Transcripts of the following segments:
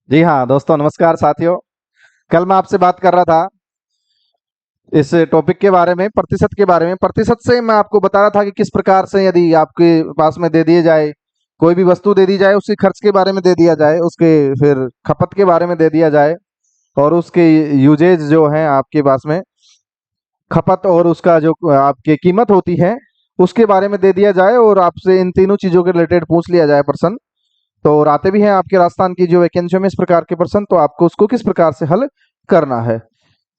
जी हाँ दोस्तों, नमस्कार साथियों। कल मैं आपसे बात कर रहा था इस टॉपिक के बारे में, प्रतिशत के बारे में। प्रतिशत से मैं आपको बता रहा था कि किस प्रकार से यदि आपके पास में दे दिए जाए, कोई भी वस्तु दे दी जाए, उसके खर्च के बारे में दे दिया जाए, उसके फिर खपत के बारे में दे दिया जाए, और उसके यूजेज जो है आपके पास में, खपत और उसका जो आपकी कीमत होती है उसके बारे में दे दिया जाए, और आपसे इन तीनों चीज़ों के रिलेटेड पूछ लिया जाए प्रश्न। तो और आते भी हैं आपके राजस्थान की जो वैकेंसी में इस प्रकार के प्रश्न, तो आपको उसको किस प्रकार से हल करना है।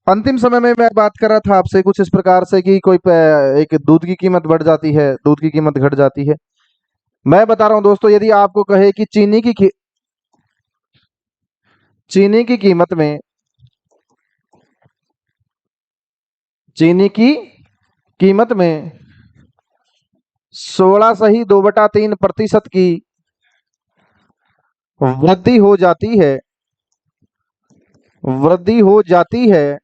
अंतिम समय में मैं बात कर रहा था आपसे कुछ इस प्रकार से कि एक दूध की कीमत बढ़ जाती है, दूध की कीमत घट जाती है। मैं बता रहा हूं दोस्तों, यदि आपको कहे कि चीनी की कीमत में, चीनी की कीमत में 16.2/3% की वृद्धि हो जाती है, वृद्धि हो जाती है,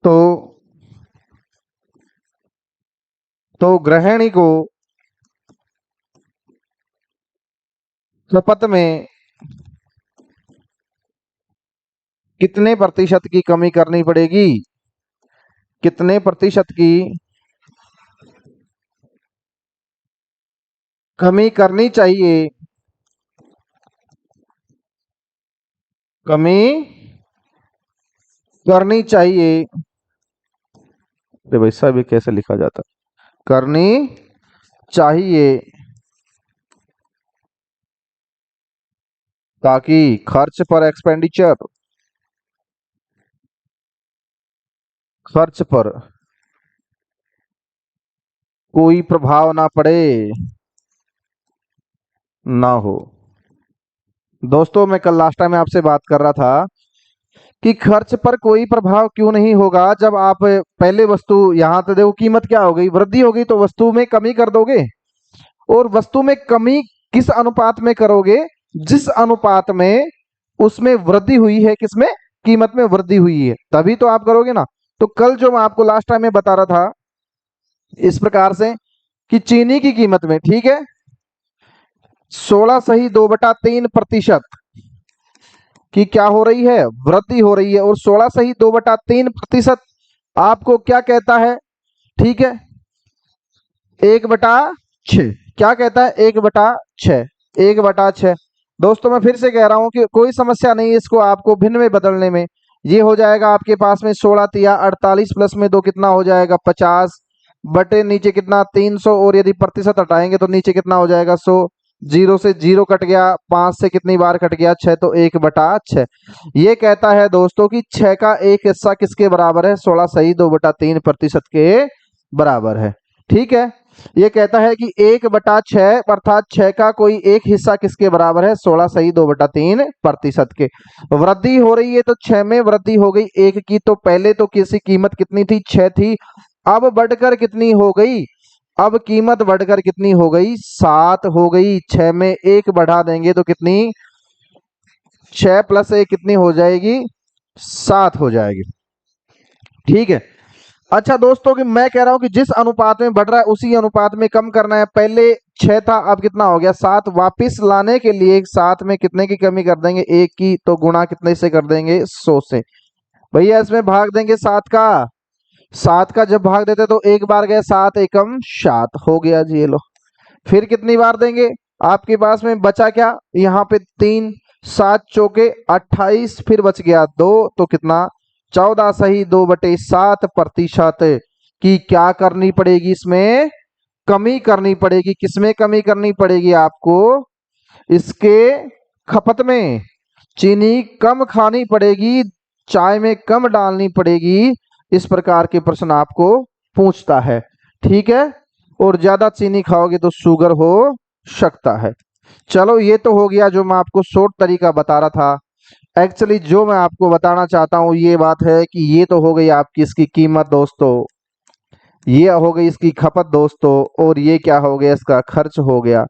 तो गृहिणी को खपत में कितने प्रतिशत की कमी करनी पड़ेगी? कितने प्रतिशत की कमी करनी चाहिए? कमी करनी चाहिए। अरे भाई साहब, ये कैसे लिखा जाता? करनी चाहिए, ताकि खर्च पर एक्सपेंडिचर, खर्च पर कोई प्रभाव ना पड़े, ना हो। दोस्तों, मैं कल लास्ट टाइम आपसे बात कर रहा था कि खर्च पर कोई प्रभाव क्यों नहीं होगा, जब आप पहले वस्तु, यहाँ तो देखो कीमत क्या हो गई, वृद्धि हो गई, तो वस्तु में कमी कर दोगे। और वस्तु में कमी किस अनुपात में करोगे? जिस अनुपात में उसमें वृद्धि हुई है, किसमें? कीमत में वृद्धि हुई है, तभी तो आप करोगे ना। तो कल जो मैं आपको लास्ट टाइम में बता रहा था इस प्रकार से कि चीनी की कीमत में, ठीक है, 16.2/3% की क्या हो रही है? वृद्धि हो रही है। और 16.2/3% आपको क्या कहता है? ठीक है, 1/6 क्या कहता है? 1/6, 1/6। दोस्तों, मैं फिर से कह रहा हूं कि कोई समस्या नहीं इसको आपको भिन्न में बदलने में। ये हो जाएगा आपके पास में 16×3=48, प्लस में 2 कितना हो जाएगा? 50, बटे नीचे कितना? 300, और यदि प्रतिशत हटाएंगे तो नीचे कितना हो जाएगा? 100। जीरो से जीरो कट गया, 5 से कितनी बार कट गया? 6, तो 1/6। ये कहता है दोस्तों कि 6 का एक हिस्सा किसके बराबर है? 16.2/3% के बराबर है। ठीक है, ये कहता है कि 1/6 अर्थात 6 का कोई एक हिस्सा किसके बराबर है? 16.2/3% के। वृद्धि हो रही है तो 6 में वृद्धि हो गई एक की, तो पहले तो किसी कीमत कितनी थी? 6 थी। अब बढ़कर कितनी हो गई? अब कीमत बढ़कर कितनी हो गई? 7 हो गई। 6 में 1 बढ़ा देंगे तो कितनी? 6 + 1 कितनी हो जाएगी? 7 हो जाएगी। ठीक है। अच्छा दोस्तों, कि मैं कह रहा हूं कि जिस अनुपात में बढ़ रहा है उसी अनुपात में कम करना है। पहले 6 था, अब कितना हो गया? 7। वापिस लाने के लिए 7 में कितने की कमी कर देंगे? 1 की। तो गुणा कितने से कर देंगे? 100 से। भैया इसमें भाग देंगे 7 का। 7 का जब भाग देते तो एक बार गए 7 एकम 7 हो गया जी, ये लो। फिर कितनी बार देंगे? आपके पास में बचा क्या? यहाँ पे 3, 7 चौके 28, फिर बच गया 2, तो कितना? 14.2/7% की क्या करनी पड़ेगी? इसमें कमी करनी पड़ेगी। किसमें कमी करनी पड़ेगी आपको? इसके खपत में। चीनी कम खानी पड़ेगी, चाय में कम डालनी पड़ेगी। इस प्रकार के प्रश्न आपको पूछता है। ठीक है, और ज्यादा चीनी खाओगे तो शुगर हो सकता है। चलो, ये तो हो गया जो मैं आपको शॉर्ट तरीका बता रहा था। एक्चुअली जो मैं आपको बताना चाहता हूँ ये बात है कि ये तो हो गई आपकी इसकी कीमत दोस्तों, ये हो गई इसकी खपत दोस्तों, और ये क्या हो गया? इसका खर्च हो गया।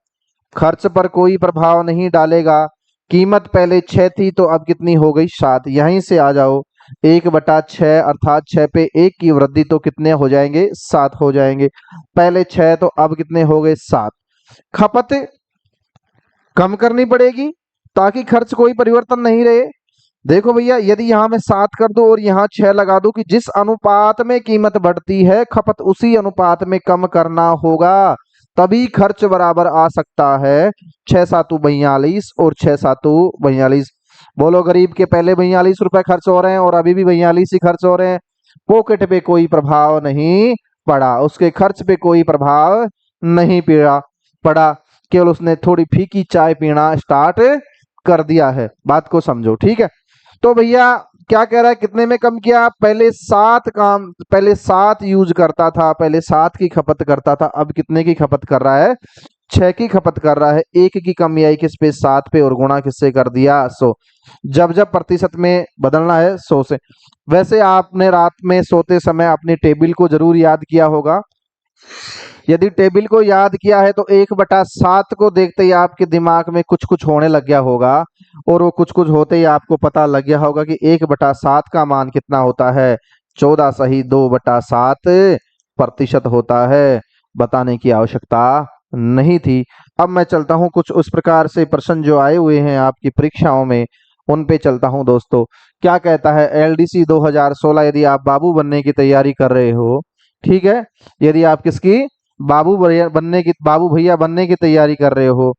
खर्च पर कोई प्रभाव नहीं डालेगा। कीमत पहले 6 थी, तो अब कितनी हो गई? 7। यहीं से आ जाओ, 1/6 अर्थात 6 पे 1 की वृद्धि, तो कितने हो जाएंगे? 7 हो जाएंगे। पहले 6 तो अब कितने हो गए? 7। खपत कम करनी पड़ेगी, ताकि खर्च कोई परिवर्तन नहीं रहे। देखो भैया, यदि यहाँ मैं 7 कर दूं और यहाँ 6 लगा दूं कि जिस अनुपात में कीमत बढ़ती है खपत उसी अनुपात में कम करना होगा, तभी खर्च बराबर आ सकता है 6 सातु 42 और 6 सातु 42। बोलो, गरीब के पहले 42 रुपए खर्च हो रहे हैं और अभी भी 42 ही खर्च हो रहे हैं। पॉकेट पे कोई प्रभाव नहीं पड़ा, उसके खर्च पे कोई प्रभाव नहीं पड़ा, केवल उसने थोड़ी फीकी चाय पीना स्टार्ट कर दिया है। बात को समझो, ठीक है। तो भैया क्या कह रहा है, कितने में कम किया? पहले 7 यूज करता था, पहले 7 की खपत करता था, अब कितने की खपत कर रहा है? 6 की खपत कर रहा है। 1 की कमी आई किस पे? 7 पे, और गुणा किससे कर दिया? 100। जब जब प्रतिशत में बदलना है 100 से। वैसे आपने रात में सोते समय अपनी टेबल को जरूर याद किया होगा। यदि टेबल को याद किया है तो 1/7 को देखते ही आपके दिमाग में कुछ कुछ होने लग गया होगा, और वो कुछ कुछ होते ही आपको पता लग गया होगा कि 1/7 का मान कितना होता है? 14 सही 2/7% होता है। बताने की आवश्यकता नहीं थी। अब मैं चलता हूं कुछ उस प्रकार से प्रश्न जो आए हुए हैं आपकी परीक्षाओं में, उन पे चलता हूं दोस्तों। क्या कहता है? एलडीसी 2016, यदि आप बाबू बनने की तैयारी कर रहे हो, ठीक है, यदि आप किसकी? बाबू भैया बनने की तैयारी कर रहे हो,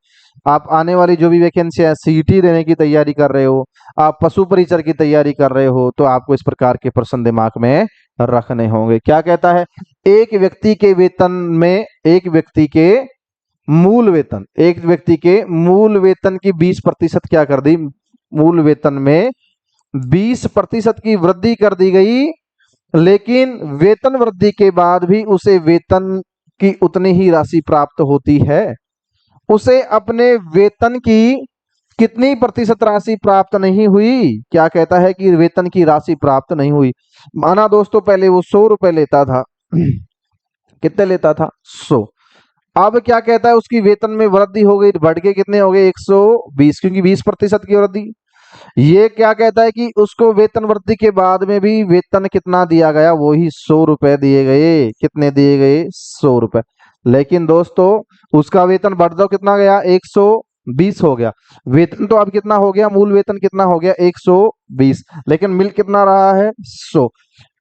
आप आने वाली जो भी वैकेंसी है सीईटी देने की तैयारी कर रहे हो, आप पशु परिचर की तैयारी कर रहे हो, तो आपको इस प्रकार के प्रश्न दिमाग में रखने होंगे। क्या कहता है? एक व्यक्ति के वेतन में एक व्यक्ति के मूल वेतन की 20% क्या कर दी? मूल वेतन में 20% की वृद्धि कर दी गई, लेकिन वेतन वृद्धि के बाद भी उसे वेतन की उतनी ही राशि प्राप्त होती है। उसे अपने वेतन की कितनी प्रतिशत राशि प्राप्त नहीं हुई? क्या कहता है कि वेतन की राशि प्राप्त नहीं हुई। माना दोस्तों, पहले वो 100 रुपए लेता था कितने लेता था? 100। अब क्या कहता है? उसकी वेतन में वृद्धि हो गई, बढ़ के कितने हो गए? 120, क्योंकि 20% की वृद्धि। ये क्या कहता है कि उसको वेतन वृद्धि के बाद में भी वेतन कितना दिया गया? वही 100 रुपए दिए गए। कितने दिए गए? 100 रुपए। लेकिन दोस्तों, उसका वेतन बढ़ दो कितना गया? 120 हो गया। वेतन तो अब कितना हो गया? मूल वेतन कितना हो गया? 120, लेकिन मिल कितना रहा है? 100।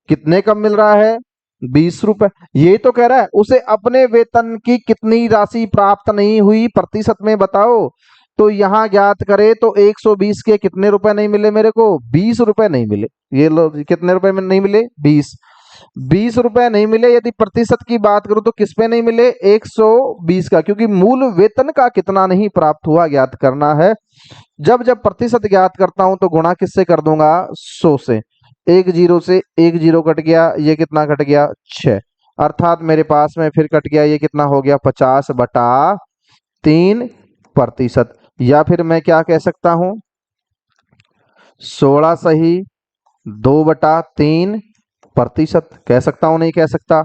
कितने कम मिल रहा है? 20 रुपए। यही तो कह रहा है, उसे अपने वेतन की कितनी राशि प्राप्त नहीं हुई, प्रतिशत में बताओ। तो यहां ज्ञात करें तो 120 के कितने रुपए नहीं मिले मेरे को? 20 रुपए नहीं मिले। ये लो, कितने रुपए में नहीं मिले? 20 रुपए नहीं मिले। यदि प्रतिशत की बात करूं तो किस पे नहीं मिले? 120 का, क्योंकि मूल वेतन का कितना नहीं प्राप्त हुआ ज्ञात करना है। जब जब प्रतिशत ज्ञात करता हूं तो गुणा किससे कर दूंगा? 100 से। एक जीरो से एक जीरो कट गया, ये कितना कट गया? 6। अर्थात मेरे पास में फिर कट गया, ये कितना हो गया? 50/3%। या फिर मैं क्या कह सकता हूं? 16 सही 2/3% कह सकता हूं, नहीं कह सकता?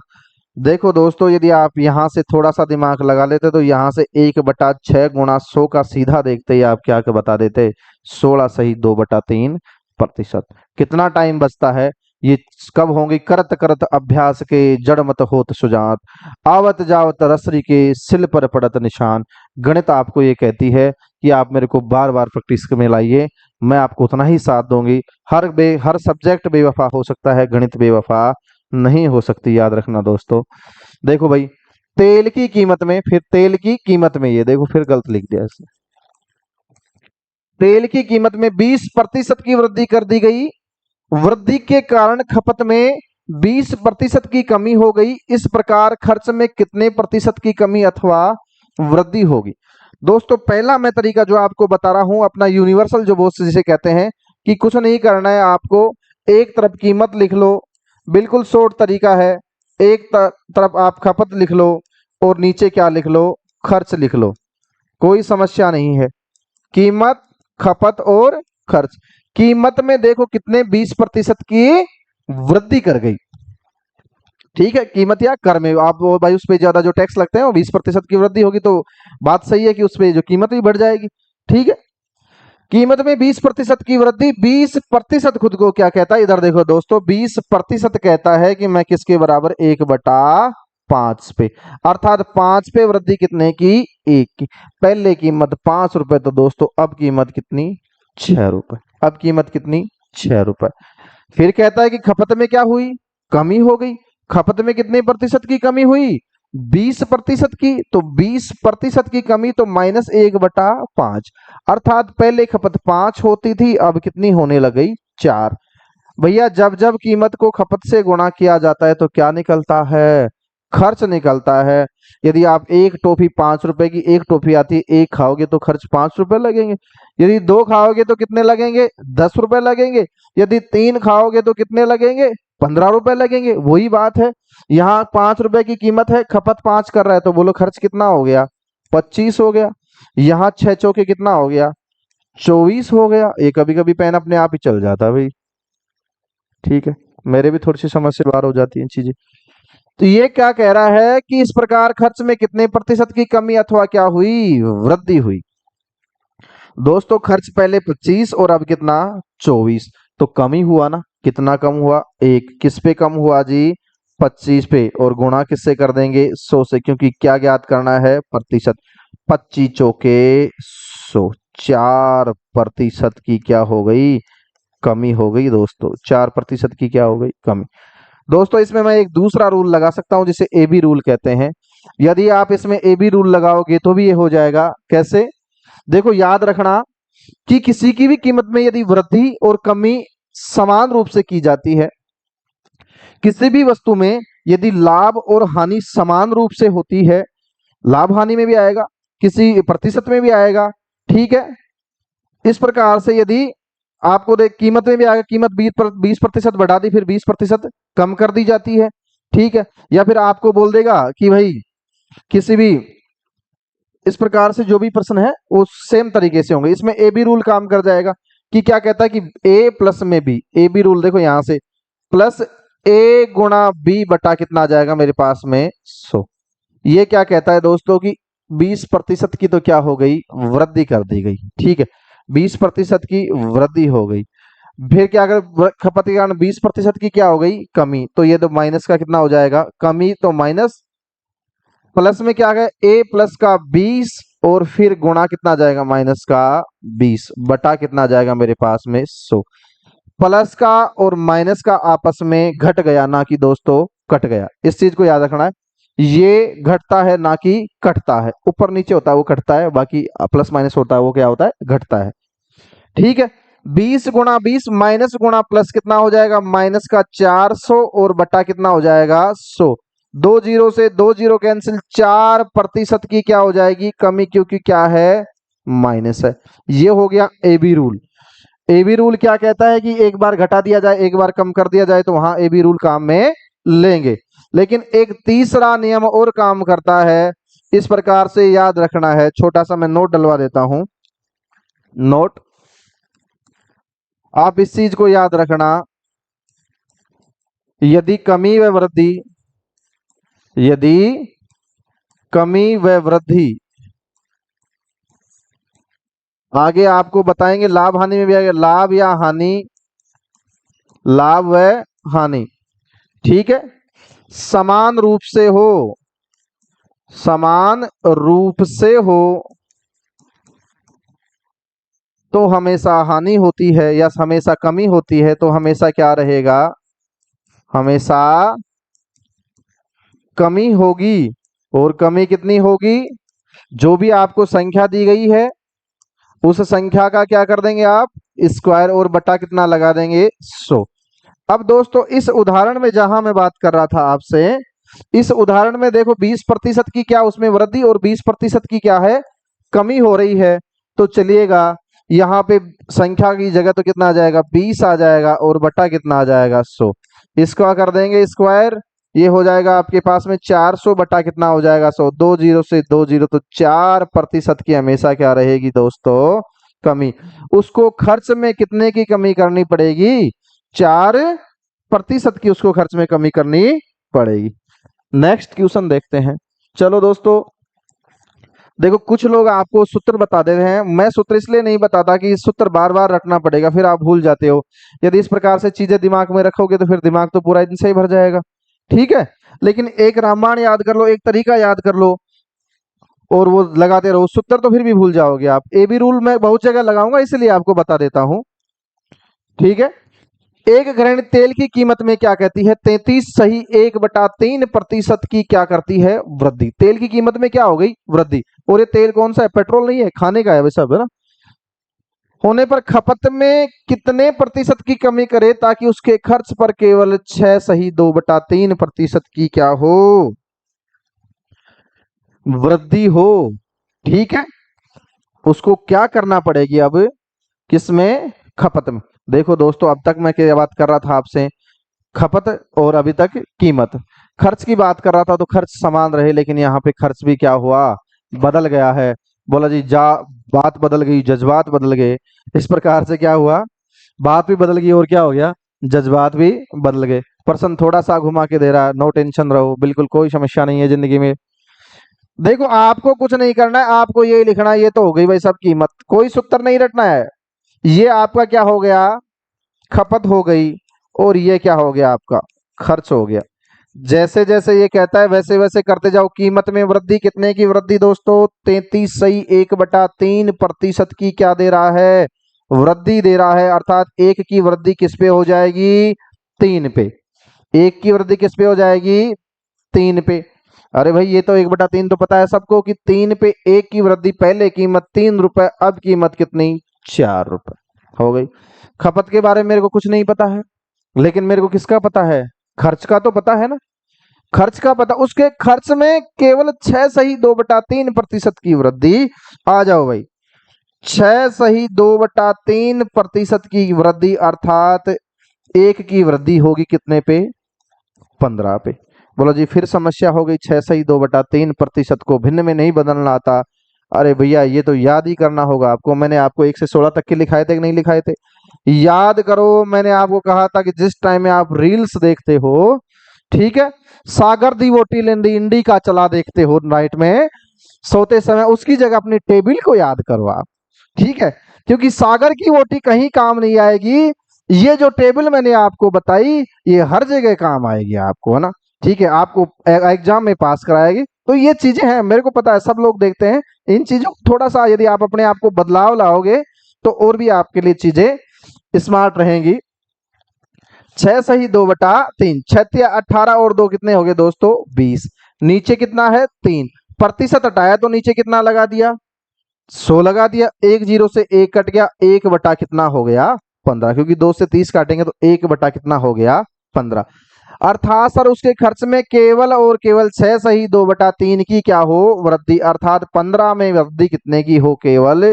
देखो दोस्तों, यदि आप यहां से थोड़ा सा दिमाग लगा लेते तो यहां से 1/6 गुणा 100 का सीधा देखते ही आप क्या बता देते? 16 सही 2/3%। कितना टाइम बचता है? ये कब होंगी? करत करत अभ्यास के जड़ मत होत सुजात, आवत जावत रसरी के सिल पर पड़त निशान। गणित आपको ये कहती है कि आप मेरे को बार बार प्रैक्टिस में लाइए, मैं आपको उतना ही साथ दूंगी। हर सब्जेक्ट बेवफा हो सकता है, गणित बेवफा नहीं हो सकती, याद रखना दोस्तों। देखो भाई, तेल की कीमत में, फिर तेल की कीमत में, ये देखो फिर गलत लिख दिया इसने। तेल की कीमत में 20% की वृद्धि कर दी गई। वृद्धि के कारण खपत में 20% की कमी हो गई। इस प्रकार खर्च में कितने प्रतिशत की कमी अथवा वृद्धि होगी? दोस्तों, पहला मैं तरीका जो आपको बता रहा हूं, अपना यूनिवर्सल जो बोध जिसे कहते हैं, कि कुछ नहीं करना है आपको, एक तरफ कीमत लिख लो, बिल्कुल शॉर्ट तरीका है। एक तरफ आप खपत लिख लो और नीचे क्या लिख लो? खर्च लिख लो, कोई समस्या नहीं है। कीमत, खपत और खर्च। कीमत में देखो कितने 20% की वृद्धि कर गई, ठीक है। कीमत या कर में आप वो भाई, उस पे ज्यादा जो टैक्स लगते हैं वो 20% की वृद्धि होगी, तो बात सही है कि उस पे जो कीमत भी बढ़ जाएगी, ठीक है। कीमत में 20% की वृद्धि। 20% खुद को क्या कहता है? इधर देखो दोस्तों, 20% कहता है कि मैं किसके बराबर? 1/7 5 पे, अर्थात 5 पे वृद्धि कितने की? 1 की। पहले कीमत 5 रुपए, तो दोस्तों अब कीमत कितनी? 6 रुपए। अब कीमत कितनी? 6 रुपए। फिर कहता है कि खपत में क्या हुई? कमी हो गई। खपत में कितने प्रतिशत की कमी हुई? 20% की। तो 20% की कमी तो -1/5, अर्थात पहले खपत 5 होती थी, अब कितनी होने लग गई? 4। भैया जब जब कीमत को खपत से गुणा किया जाता है तो क्या निकलता है? खर्च निकलता है। यदि आप एक टॉफी 5 रुपए की एक टॉफी आती है, एक खाओगे तो खर्च 5 रुपए लगेंगे। यदि 2 खाओगे तो कितने लगेंगे? 10 रुपए लगेंगे। यदि 3 खाओगे तो कितने लगेंगे? 15 रुपए लगेंगे। वही बात है, यहाँ 5 रुपए की कीमत है, खपत 5 कर रहा है, तो बोलो खर्च कितना हो गया? 25 हो गया। यहाँ 6 चौके कितना हो गया? 24 हो गया। ये कभी कभी पेन अपने आप ही चल जाता है भाई, ठीक है, मेरे भी थोड़ी सी समझ से बाहर हो जाती है चीजें। तो ये क्या कह रहा है कि इस प्रकार खर्च में कितने प्रतिशत की कमी अथवा क्या हुई? वृद्धि हुई। दोस्तों खर्च पहले 25 और अब कितना? 24, तो कमी हुआ ना? कितना कम हुआ? 1। किस पे कम हुआ जी? 25 पे। और गुणा किससे कर देंगे? 100 से, क्योंकि क्या ज्ञात करना है? प्रतिशत। 25 चौके 100, 4% की क्या हो गई? कमी हो गई दोस्तों। 4% की क्या हो गई? कमी। दोस्तों इसमें मैं एक दूसरा रूल लगा सकता हूं जिसे ए बी रूल कहते हैं। यदि आप इसमें ए बी रूल लगाओगे तो भी ये हो जाएगा। कैसे? देखो याद रखना कि किसी की भी कीमत में यदि वृद्धि और कमी समान रूप से की जाती है, किसी भी वस्तु में यदि लाभ और हानि समान रूप से होती है, लाभ हानि में भी आएगा, किसी प्रतिशत में भी आएगा, ठीक है। इस प्रकार से यदि आपको देख कीमत में भी आएगा, कीमत 20% बढ़ा दी, फिर 20% कम कर दी जाती है, ठीक है। या फिर आपको बोल देगा कि भाई किसी भी इस प्रकार से जो भी प्रश्न है वो सेम तरीके से होंगे। इसमें ए बी रूल काम कर जाएगा कि क्या कहता है कि ए प्लस में बी, ए बी रूल देखो यहां से, प्लस ए गुणा बी बटा कितना आ जाएगा मेरे पास में? 100। ये क्या कहता है दोस्तों कि 20% की तो क्या हो गई? वृद्धि कर दी गई, ठीक है। 20% की वृद्धि हो गई। फिर क्या, अगर खपत के कारण 20% की क्या हो गई? कमी, तो ये तो माइनस का कितना हो जाएगा? कमी, तो माइनस, प्लस में क्या है? ए प्लस का 20, और फिर गुणा कितना आ जाएगा? माइनस का 20 बटा कितना आ जाएगा मेरे पास में? 100। प्लस का और माइनस का आपस में घट गया, ना कि दोस्तों कट गया। इस चीज को याद रखना है, ये घटता है ना कि कटता है। ऊपर नीचे होता है वो कटता है, बाकी प्लस माइनस होता है वो क्या होता है? घटता है, ठीक है। 20 गुणा 20 माइनस गुणा प्लस कितना हो जाएगा? माइनस का 400, और बटा कितना हो जाएगा? 100। 2 जीरो से 2 जीरो कैंसिल, 4% की क्या हो जाएगी? कमी, क्योंकि क्या है? माइनस है। ये हो गया A B rule. A B rule क्या कहता है कि एक बार घटा दिया जाए, एक बार कम कर दिया जाए, तो वहां ए बी रूल काम में लेंगे। लेकिन एक तीसरा नियम और काम करता है, इस प्रकार से याद रखना है। छोटा सा मैं नोट डलवा देता हूं, नोट, आप इस चीज को याद रखना। यदि कमी व वृद्धि, यदि कमी व वृद्धि, आगे आपको बताएंगे लाभ हानि में भी आएगा, लाभ या हानि, लाभ व हानि, ठीक है, समान रूप से हो, समान रूप से हो, तो हमेशा हानि होती है, या हमेशा कमी होती है, तो हमेशा क्या रहेगा? हमेशा कमी होगी। और कमी कितनी होगी? जो भी आपको संख्या दी गई है उस संख्या का क्या कर देंगे आप? स्क्वायर, और बटा कितना लगा देंगे? 100। अब दोस्तों इस उदाहरण में जहां मैं बात कर रहा था आपसे, इस उदाहरण में देखो 20% की क्या उसमें वृद्धि और 20% की क्या है? कमी हो रही है। तो चलिएगा यहाँ पे संख्या की जगह तो कितना आ जाएगा? 20 आ जाएगा, और बटा कितना आ जाएगा? 100। इसका कर देंगे स्क्वायर, ये हो जाएगा आपके पास में 400 बटा कितना हो जाएगा? 100। 2 जीरो से 2 जीरो, तो 4% की हमेशा क्या रहेगी दोस्तों? कमी। उसको खर्च में कितने की कमी करनी पड़ेगी? 4% की उसको खर्च में कमी करनी पड़ेगी। नेक्स्ट क्वेश्चन देखते हैं। चलो दोस्तों देखो, कुछ लोग आपको सूत्र बता दे रहे हैं। मैं सूत्र इसलिए नहीं बताता कि सूत्र बार बार रटना पड़ेगा, फिर आप भूल जाते हो। यदि इस प्रकार से चीजें दिमाग में रखोगे तो फिर दिमाग तो पूरा दिन से ही भर जाएगा, ठीक है। लेकिन एक रामायण याद कर लो, एक तरीका याद कर लो और वो लगाते रहो, सूत्र तो फिर भी भूल जाओगे आप। ए बी रूल मैं बहुत जगह लगाऊंगा, इसलिए आपको बता देता हूं। ठीक है, एक ग्रहण तेल की कीमत में क्या कहती है, 33 सही 1/3% की क्या करती है, वृद्धि। तेल की कीमत में क्या हो गई, वृद्धि। और ये तेल कौन सा है, पेट्रोल नहीं है, खाने का है वैसा, है ना। होने पर खपत में कितने प्रतिशत की कमी करे ताकि उसके खर्च पर केवल 6 सही 2/3% की क्या हो, वृद्धि हो। ठीक है, उसको क्या करना पड़ेगी अब, किसमें, खपत में। देखो दोस्तों, अब तक मैं क्या बात कर रहा था आपसे, खपत, और अभी तक कीमत। खर्च की बात कर रहा था तो खर्च समान रहे, लेकिन यहाँ पे खर्च भी क्या हुआ, बदल गया है। बोला जी जा, बात बदल गई, जज्बात बदल गए। इस प्रकार से क्या हुआ, बात भी बदल गई और क्या हो गया, जज्बात भी बदल गए। पर्सन थोड़ा सा घुमा के दे रहा है, नो टेंशन रहो, बिल्कुल कोई समस्या नहीं है जिंदगी में। देखो आपको कुछ नहीं करना है, आपको यही लिखना है, ये तो हो गई भाई सब कीमत, कोई सूत्र नहीं रटना है। ये आपका क्या हो गया, खपत हो गई, और ये क्या हो गया आपका, खर्च हो गया। जैसे जैसे ये कहता है वैसे वैसे करते जाओ। कीमत में वृद्धि, कितने की वृद्धि दोस्तों, 33 सही 1/3% की क्या दे रहा है, वृद्धि दे रहा है। अर्थात एक की वृद्धि किस पे हो जाएगी, 3 पे। एक की वृद्धि किस पे हो जाएगी, 3 पे। अरे भाई ये तो 1/3 तो पता है सबको कि 3 पे एक की वृद्धि, पहले कीमत 3 रुपए, अब कीमत कितनी, 4 रुपए हो गई। खपत के बारे में मेरे को कुछ नहीं पता है, लेकिन मेरे को किसका पता है, खर्च का तो पता है ना। खर्च का पता, उसके खर्च में केवल 6 सही 2/3% की वृद्धि। आ जाओ भाई, 6 सही 2/3% की वृद्धि, अर्थात एक की वृद्धि होगी कितने पे, 15 पे। बोलो जी फिर समस्या हो गई, 6 सही 2/3% को भिन्न में नहीं बदलना आता। अरे भैया ये तो याद ही करना होगा आपको। मैंने आपको 1 से 16 तक के लिखाए थे कि नहीं लिखाए थे, याद करो। मैंने आपको कहा था कि जिस टाइम में आप रील्स देखते हो, ठीक है, सागर दी वोटी लेंदी इंडी का चला देखते हो नाइट में सोते समय, उसकी जगह अपनी टेबल को याद करो आप। ठीक है, क्योंकि सागर की वोटी कहीं काम नहीं आएगी, ये जो टेबल मैंने आपको बताई ये हर जगह काम आएगी आपको, है ना। ठीक है, आपको एग्जाम में पास कराएगी। तो ये चीजें हैं, मेरे को पता है सब लोग देखते हैं। इन चीजों को थोड़ा सा यदि आप अपने आप को बदलाव लाओगे तो और भी आपके लिए चीजें स्मार्ट रहेंगी। 6 सही 2/3, 6×18 और 2 कितने हो गए दोस्तों, 20। नीचे कितना है, 3। प्रतिशत हटाया तो नीचे कितना लगा दिया, 100 लगा दिया। एक जीरो से एक कट गया, 1 बटा कितना हो गया, 15, क्योंकि 2 से 30 काटेंगे तो 1 बटा कितना हो गया, 15। अर्थात सर उसके खर्च में केवल और केवल 6 सही 2/3 की क्या हो, वृद्धि। अर्थात 15 में वृद्धि कितने की हो, केवल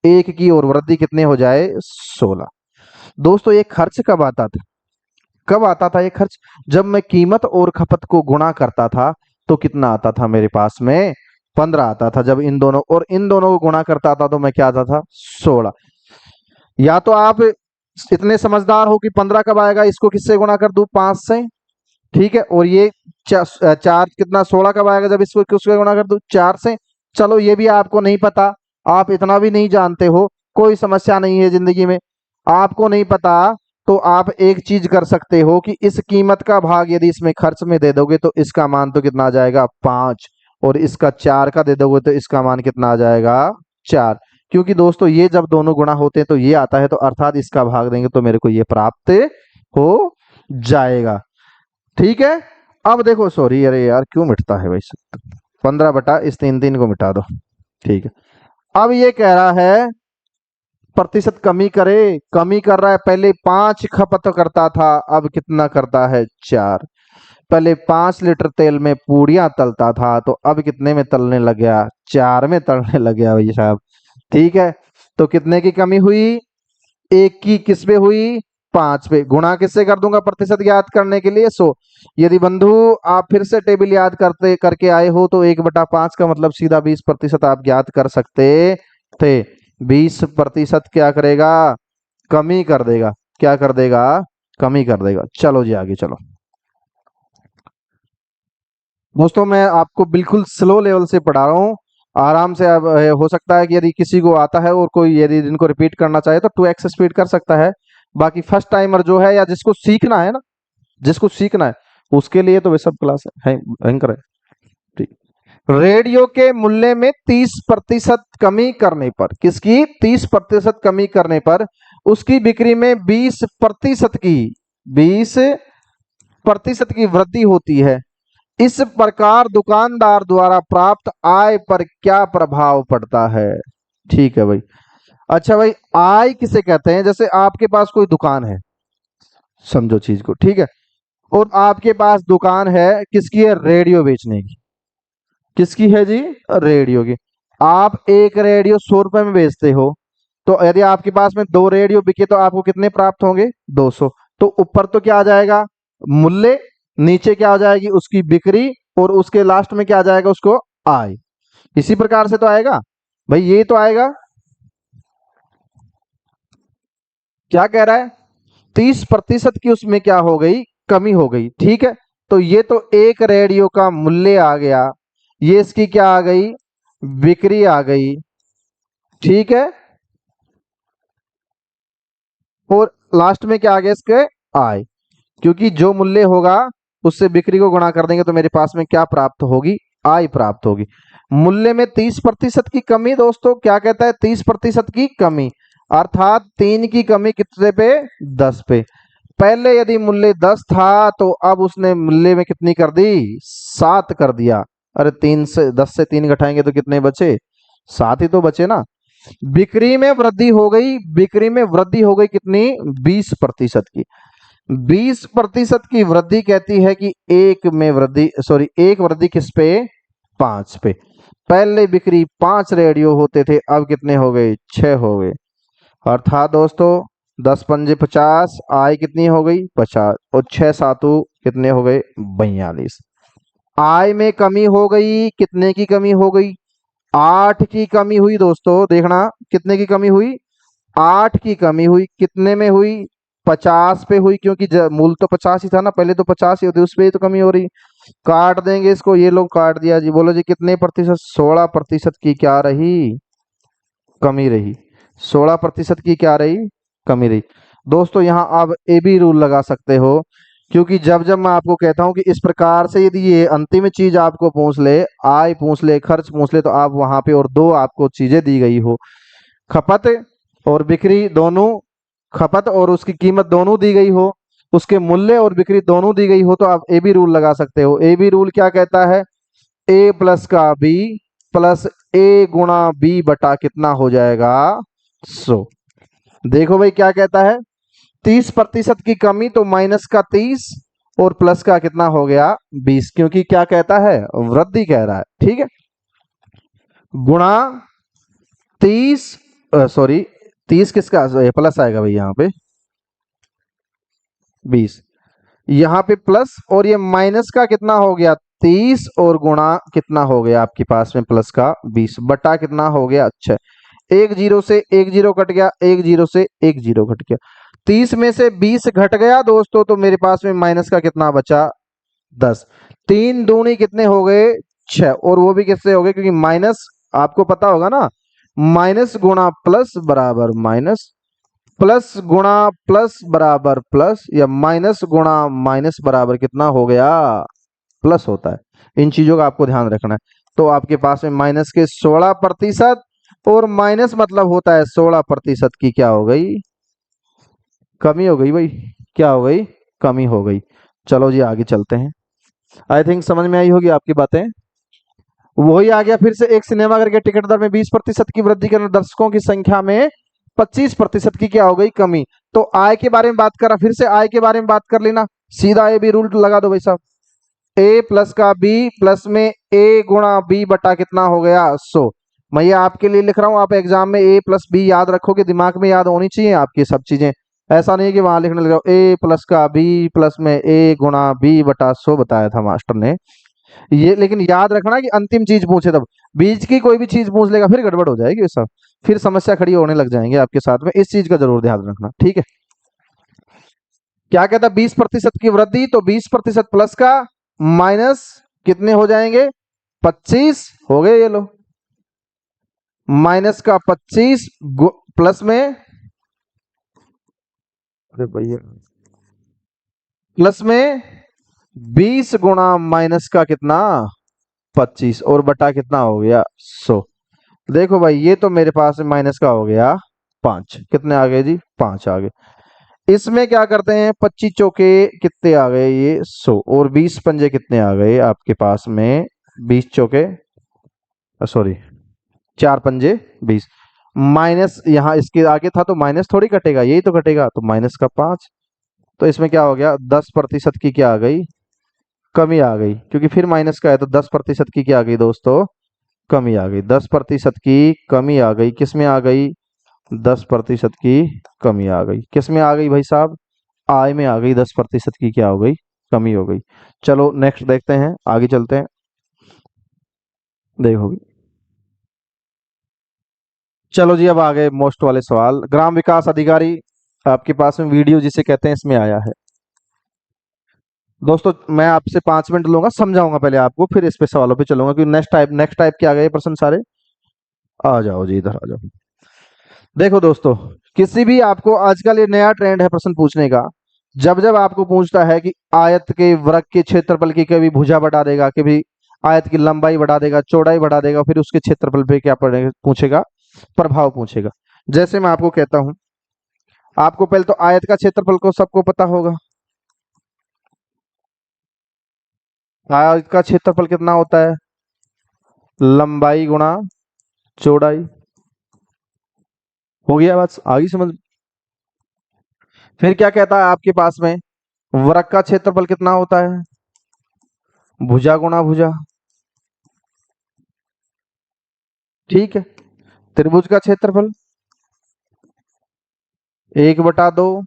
1 की, और वृद्धि कितने हो जाए, 16। दोस्तों ये खर्च कब आता था, कब आता था ये खर्च, जब मैं कीमत और खपत को गुणा करता था तो कितना आता था मेरे पास में, 15 आता था। जब इन दोनों और इन दोनों को गुणा करता था तो मैं क्या आता था, 16। या तो आप इतने समझदार हो कि 15 कब आएगा, इसको किससे गुणा कर दूं, 5 से। ठीक है, और ये चार कितना, 16 कब आएगा जब इसको किससे गुणा कर दूं, 4 से। चलो ये भी आपको नहीं पता, आप इतना भी नहीं जानते हो, कोई समस्या नहीं है जिंदगी में। आपको नहीं पता तो आप एक चीज कर सकते हो कि इस कीमत का भाग यदि इसमें खर्च में दे दोगे तो इसका मान तो कितना आ जाएगा, 5। और इसका 4 का दे दोगे तो इसका मान कितना आ जाएगा, 4। क्योंकि दोस्तों ये जब दोनों गुणा होते हैं तो ये आता है, तो अर्थात इसका भाग देंगे तो मेरे को ये प्राप्त हो जाएगा। ठीक है, अब देखो, सॉरी अरे यार क्यों मिटता है भाई, 15 बटा इस 3 को मिटा दो। ठीक है, अब ये कह रहा है प्रतिशत कमी करे, कमी कर रहा है। पहले 5 खपत करता था, अब कितना करता है, 4। पहले 5 लीटर तेल में पूड़ियां तलता था, तो अब कितने में तलने लग गया, 4 में तलने लग गया भाई साहब। ठीक है, तो कितने की कमी हुई, 1 की किस पे हुई, 5 पे। गुणा किससे कर दूंगा प्रतिशत याद करने के लिए, 100। यदि बंधु आप फिर से टेबल याद करते करके आए हो तो 1/5 का मतलब सीधा 20% आप याद कर सकते थे। 20% क्या करेगा, कमी कर देगा, क्या कर देगा, कमी कर देगा। चलो जी आगे चलो। दोस्तों मैं आपको बिल्कुल स्लो लेवल से पढ़ा रहा हूँ, आराम से। अब हो सकता है कि यदि किसी को आता है और कोई यदि इनको रिपीट करना चाहे तो 2x स्पीड कर सकता है। बाकी फर्स्ट टाइमर जो है या जिसको सीखना है ना, जिसको सीखना है उसके लिए तो वे सब क्लास है भयंकर है। ठीक। रेडियो के मूल्य में 30% कमी करने पर, किसकी 30% कमी करने पर उसकी बिक्री में 20% की वृद्धि होती है। इस प्रकार दुकानदार द्वारा प्राप्त आय पर क्या प्रभाव पड़ता है? ठीक है भाई। अच्छा भाई, आय किसे कहते हैं? जैसे आपके पास कोई दुकान है, समझो चीज को, ठीक है, और आपके पास दुकान है किसकी है? रेडियो बेचने की। किसकी है जी? रेडियो की। आप एक रेडियो 100 रुपए में बेचते हो, तो यदि आपके पास में 2 रेडियो बिके तो आपको कितने प्राप्त होंगे? 200। तो ऊपर तो क्या आ जाएगा? मूल्य। नीचे क्या हो जाएगी? उसकी बिक्री। और उसके लास्ट में क्या आ जाएगा? उसको आय। इसी प्रकार से तो आएगा भाई, ये तो आएगा। क्या कह रहा है? 30% की उसमें क्या हो गई? कमी हो गई। ठीक है, तो ये तो एक रेडियो का मूल्य आ गया, ये इसकी क्या आ गई? बिक्री आ गई। ठीक है, और लास्ट में क्या आ गया? इसके आय। क्योंकि जो मूल्य होगा उससे बिक्री को गुणा कर देंगे तो मेरे पास में क्या प्राप्त होगी? आय प्राप्त होगी। मूल्य में 30% की कमी दोस्तों, क्या कहता है? 30% की कमी, अर्थात 3 की कमी कितने पे? 10 पे। पहले यदि मूल्य 10 था तो अब उसने मूल्य में कितनी कर दी? 7 कर दिया। अरे 10 से 3 घटाएंगे तो कितने बचे? 7 ही तो बचे ना। बिक्री में वृद्धि हो गई, बिक्री में वृद्धि हो गई कितनी? 20% की। 20% की वृद्धि कहती है कि एक में वृद्धि, सॉरी, एक वृद्धि किस पे? 5 पे। पहले बिक्री 5 रेडियो होते थे, अब कितने हो गए? 6 हो गए। अर्थात दोस्तों 10 पंजे 50, आय कितनी हो गई? 50, और 6 सातू कितने हो गए? 42। आय में कमी हो गई, कितने की कमी हो गई? 8 की कमी हुई दोस्तों, देखना कितने की कमी हुई? 8 की कमी हुई। कितने में हुई? 50 पे हुई, क्योंकि मूल तो 50 ही था ना, पहले तो 50 ही होती, उस पे ही तो कमी हो रही। काट देंगे इसको, ये लोग काट दिया जी। बोलो जी कितने प्रतिशत? 16% की क्या रही? कमी रही। 16% की क्या रही? कमी रही। दोस्तों यहाँ आप ए बी रूल लगा सकते हो, क्योंकि जब जब मैं आपको कहता हूं कि इस प्रकार से यदि ये अंतिम चीज आपको पूछ ले, आय पूछ ले, खर्च पूछ ले, तो आप वहां पे और दो आपको चीजें दी गई हो, खपत और बिक्री दोनों, खपत और उसकी कीमत दोनों दी गई हो, उसके मूल्य और बिक्री दोनों दी गई हो, तो आप ए बी रूल लगा सकते हो। ए बी रूल क्या कहता है? ए प्लस का बी प्लस ए गुणा बी बटा कितना हो जाएगा? 100। देखो भाई क्या कहता है? 30% की कमी तो माइनस का 30 और प्लस का कितना हो गया? 20, क्योंकि क्या कहता है? वृद्धि कह रहा है। ठीक है, गुणा 30, सॉरी 30 किसका प्लस आएगा भाई? यहाँ पे 20, यहाँ पे प्लस, और ये माइनस का कितना हो गया? 30, और गुणा कितना हो गया आपके पास में? प्लस का 20 बटा कितना हो गया? अच्छा, एक जीरो से एक जीरो कट गया, एक जीरो से एक जीरो घट गया। 30 में से 20 घट गया दोस्तों, तो मेरे पास में माइनस का कितना बचा? 10। 3 दूनी कितने हो गए? 6, और वो भी किससे हो गए? क्योंकि माइनस, आपको पता होगा ना, माइनस गुणा प्लस बराबर माइनस, प्लस गुणा प्लस बराबर प्लस, या माइनस गुणा माइनस बराबर कितना हो गया? प्लस होता है। इन चीजों का आपको ध्यान रखना है। तो आपके पास में माइनस के 16%, और माइनस मतलब होता है 16% की क्या हो गई? कमी हो गई भाई। क्या हो गई? कमी हो गई। चलो जी आगे चलते हैं। आई थिंक समझ में आई होगी आपकी बातें। वही आ गया फिर से, एक सिनेमा घर के टिकट दर में 20% की वृद्धि करने, दर्शकों की संख्या में 25% की क्या हो गई? कमी। तो आय के बारे में बात करा, फिर से आय के बारे में बात कर लेना। सीधा ए बी रूल लगा दो भाई साहब। ए प्लस का बी प्लस में ए गुणा बी बटा कितना हो गया? 100। मैं ये आपके लिए लिख रहा हूं, आप एग्जाम में ए प्लस बी याद रखोगे, दिमाग में याद होनी चाहिए आपकी सब चीजें। ऐसा नहीं कि वहां लिखने लग जाओ ए प्लस का बी प्लस में ए गुणा बी बटा 100 बताया था मास्टर ने। ये लेकिन याद रखना कि अंतिम चीज पूछे तब, बीच की कोई भी चीज पूछ लेगा फिर गड़बड़ हो जाएगी सब, फिर समस्या खड़ी होने लग जाएंगे आपके साथ में। इस चीज का जरूर ध्यान रखना, ठीक है। क्या कहता? 20% की वृद्धि, तो 20% प्लस का माइनस कितने हो जाएंगे? 25 हो गए ये लो, माइनस का 25 प्लस में, अरे भैया, प्लस में 20 गुणा माइनस का कितना 25 और बटा कितना हो गया 100। देखो भाई ये तो मेरे पास माइनस का हो गया 5, कितने आ गए जी 5 आ गए। इसमें क्या करते हैं 25 चौके कितने आ गए ये 100 और 20 पंजे कितने आ गए आपके पास में 20 चौके सॉरी 4 पंजे 20 माइनस यहाँ इसके आगे था तो माइनस थोड़ी कटेगा यही तो कटेगा तो माइनस का 5। तो इसमें क्या हो गया 10% की क्या आ गई कमी आ गई क्योंकि फिर माइनस का है तो 10% की क्या आ गई दोस्तों कमी आ गई। 10% की कमी आ गई किस में आ गई 10% की कमी आ गई किस में आ गई भाई साहब आय में आ गई। 10% की क्या हो गई कमी हो गई। चलो नेक्स्ट देखते हैं आगे चलते हैं देखोगे। चलो जी अब आ गए मोस्ट वाले सवाल। ग्राम विकास अधिकारी आपके पास में वीडियो जिसे कहते हैं इसमें आया है। दोस्तों मैं आपसे 5 मिनट लूंगा समझाऊंगा पहले आपको फिर इस पे सवालों पे चलूंगा क्योंकि नेक्स्ट टाइप के आ गए प्रश्न सारे। आ जाओ जी इधर आ जाओ। देखो दोस्तों किसी भी आपको आजकल ये नया ट्रेंड है प्रश्न पूछने का। जब जब आपको पूछता है कि आयत के वृत्त के क्षेत्रफल की कभी भुजा बढ़ा देगा कभी आयत की लंबाई बढ़ा देगा चौड़ाई बढ़ा देगा फिर उसके क्षेत्रफल पे क्या पड़ेगा पूछेगा प्रभाव पूछेगा। जैसे मैं आपको कहता हूं आपको पहले तो आयत का क्षेत्रफल को सबको पता होगा। आयत का क्षेत्रफल कितना होता है लंबाई गुणा चौड़ाई। हो गया बात आगे समझ। फिर क्या कहता है आपके पास में वृत्त का क्षेत्रफल कितना होता है भुजा गुणा भुजा। ठीक है। त्रिभुज का क्षेत्रफल 1/2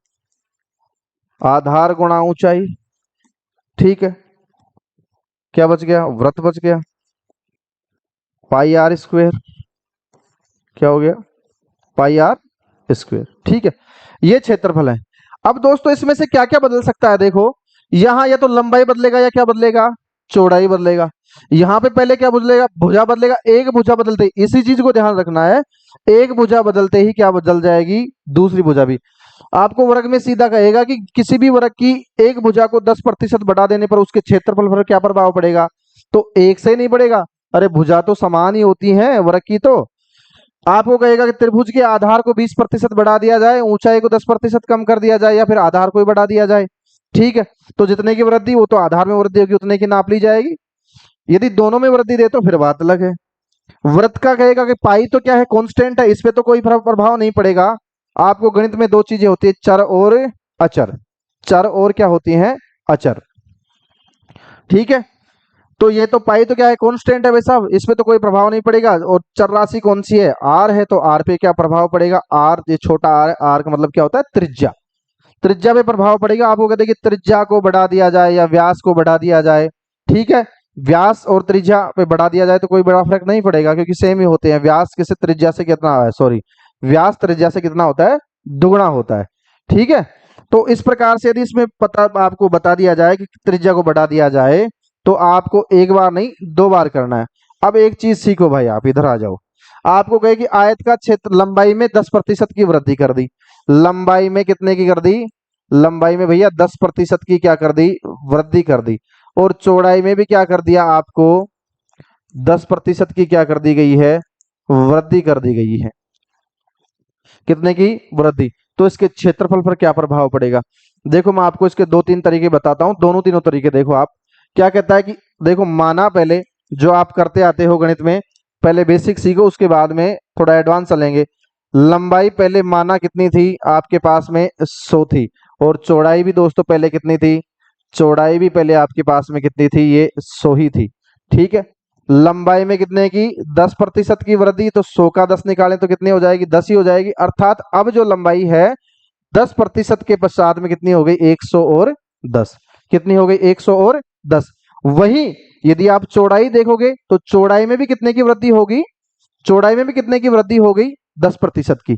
आधार गुणा ऊंचाई। ठीक है। क्या बच गया वृत्त बच गया पाई आर स्क्वायर। क्या हो गया पाई आर स्क्वायर। ठीक है ये क्षेत्रफल है। अब दोस्तों इसमें से क्या क्या बदल सकता है देखो यहां या तो लंबाई बदलेगा या क्या बदलेगा चौड़ाई बदलेगा। यहां पे पहले क्या बदलेगा भुजा बदलेगा एक भुजा बदलते ही इसी चीज को ध्यान रखना है। एक भुजा बदलते ही क्या बदल जाएगी दूसरी भुजा भी। आपको वर्ग में सीधा कहेगा कि किसी भी वर्ग की एक भुजा को 10% बढ़ा देने पर उसके क्षेत्रफल पर क्या प्रभाव पड़ेगा। तो एक से नहीं बढ़ेगा अरे भुजा तो समान ही होती है वर्ग की। तो आपको कहेगा कि त्रिभुज के आधार को 20% बढ़ा दिया जाए ऊंचाई को 10% कम कर दिया जाए या फिर आधार को ही बढ़ा दिया जाए। ठीक है तो जितने की वृद्धि वो तो आधार में वृद्धि होगी उतने की नाप ली जाएगी। यदि दोनों में वृद्धि दे तो फिर बात अलग है। वृत्त का कहेगा कि पाई तो क्या है कांस्टेंट है इस पे तो कोई प्रभाव नहीं पड़ेगा। आपको गणित में दो चीजें होती है चर और अचर। चर और क्या होती हैं अचर। ठीक है तो ये तो पाई तो क्या है कांस्टेंट है भाई साहब इस पे तो कोई प्रभाव नहीं पड़ेगा। और चर राशि कौन सी है आर है तो आर पे क्या प्रभाव पड़ेगा आर ये छोटा आर है आर का मतलब क्या होता है त्रिज्या। त्रिज्या पे प्रभाव पड़ेगा। आपको कहते हैं कि त्रिज्या को बढ़ा दिया जाए या व्यास को बढ़ा दिया जाए। ठीक है व्यास और त्रिज्या पे बढ़ा दिया जाए तो कोई बड़ा फर्क नहीं पड़ेगा क्योंकि सेम ही होते हैं। व्यास किसे त्रिज्या से कितना है सॉरी व्यास त्रिज्या से कितना होता है दुगुना होता है। ठीक है तो इस प्रकार से यदि इसमें पता आपको बता दिया जाए कि त्रिज्या को बढ़ा दिया जाए तो आपको एक बार नहीं 2 बार करना है। अब एक चीज सीखो भाई आप इधर आ जाओ। आपको कहे कि आयत का क्षेत्र लंबाई में 10% की वृद्धि कर दी। लंबाई में कितने की कर दी लंबाई में भैया 10% की क्या कर दी वृद्धि कर दी। और चौड़ाई में भी क्या कर दिया आपको 10% की क्या कर दी गई है वृद्धि कर दी गई है। कितने की वृद्धि। तो इसके क्षेत्रफल पर क्या प्रभाव पड़ेगा। देखो मैं आपको इसके 2-3 तरीके बताता हूं दोनों तीनों तरीके देखो आप। क्या कहता है कि देखो माना पहले जो आप करते आते हो गणित में पहले बेसिक सीखो उसके बाद में थोड़ा एडवांस चलेंगे। लंबाई पहले माना कितनी थी आपके पास में 100 थी और चौड़ाई भी दोस्तों पहले कितनी थी चौड़ाई भी पहले आपके पास में कितनी थी ये 100 ही थी। ठीक है लंबाई में कितने की 10% की वृद्धि तो 100 का 10 निकालें तो कितनी हो जाएगी 10 ही हो जाएगी। अर्थात अब जो लंबाई है 10% के पश्चात में कितनी हो गई 100 और 10। कितनी हो गई 100 और 10। वही यदि आप चौड़ाई देखोगे तो चौड़ाई में भी कितने की वृद्धि होगी चौड़ाई में भी कितने की वृद्धि हो गई 10% की।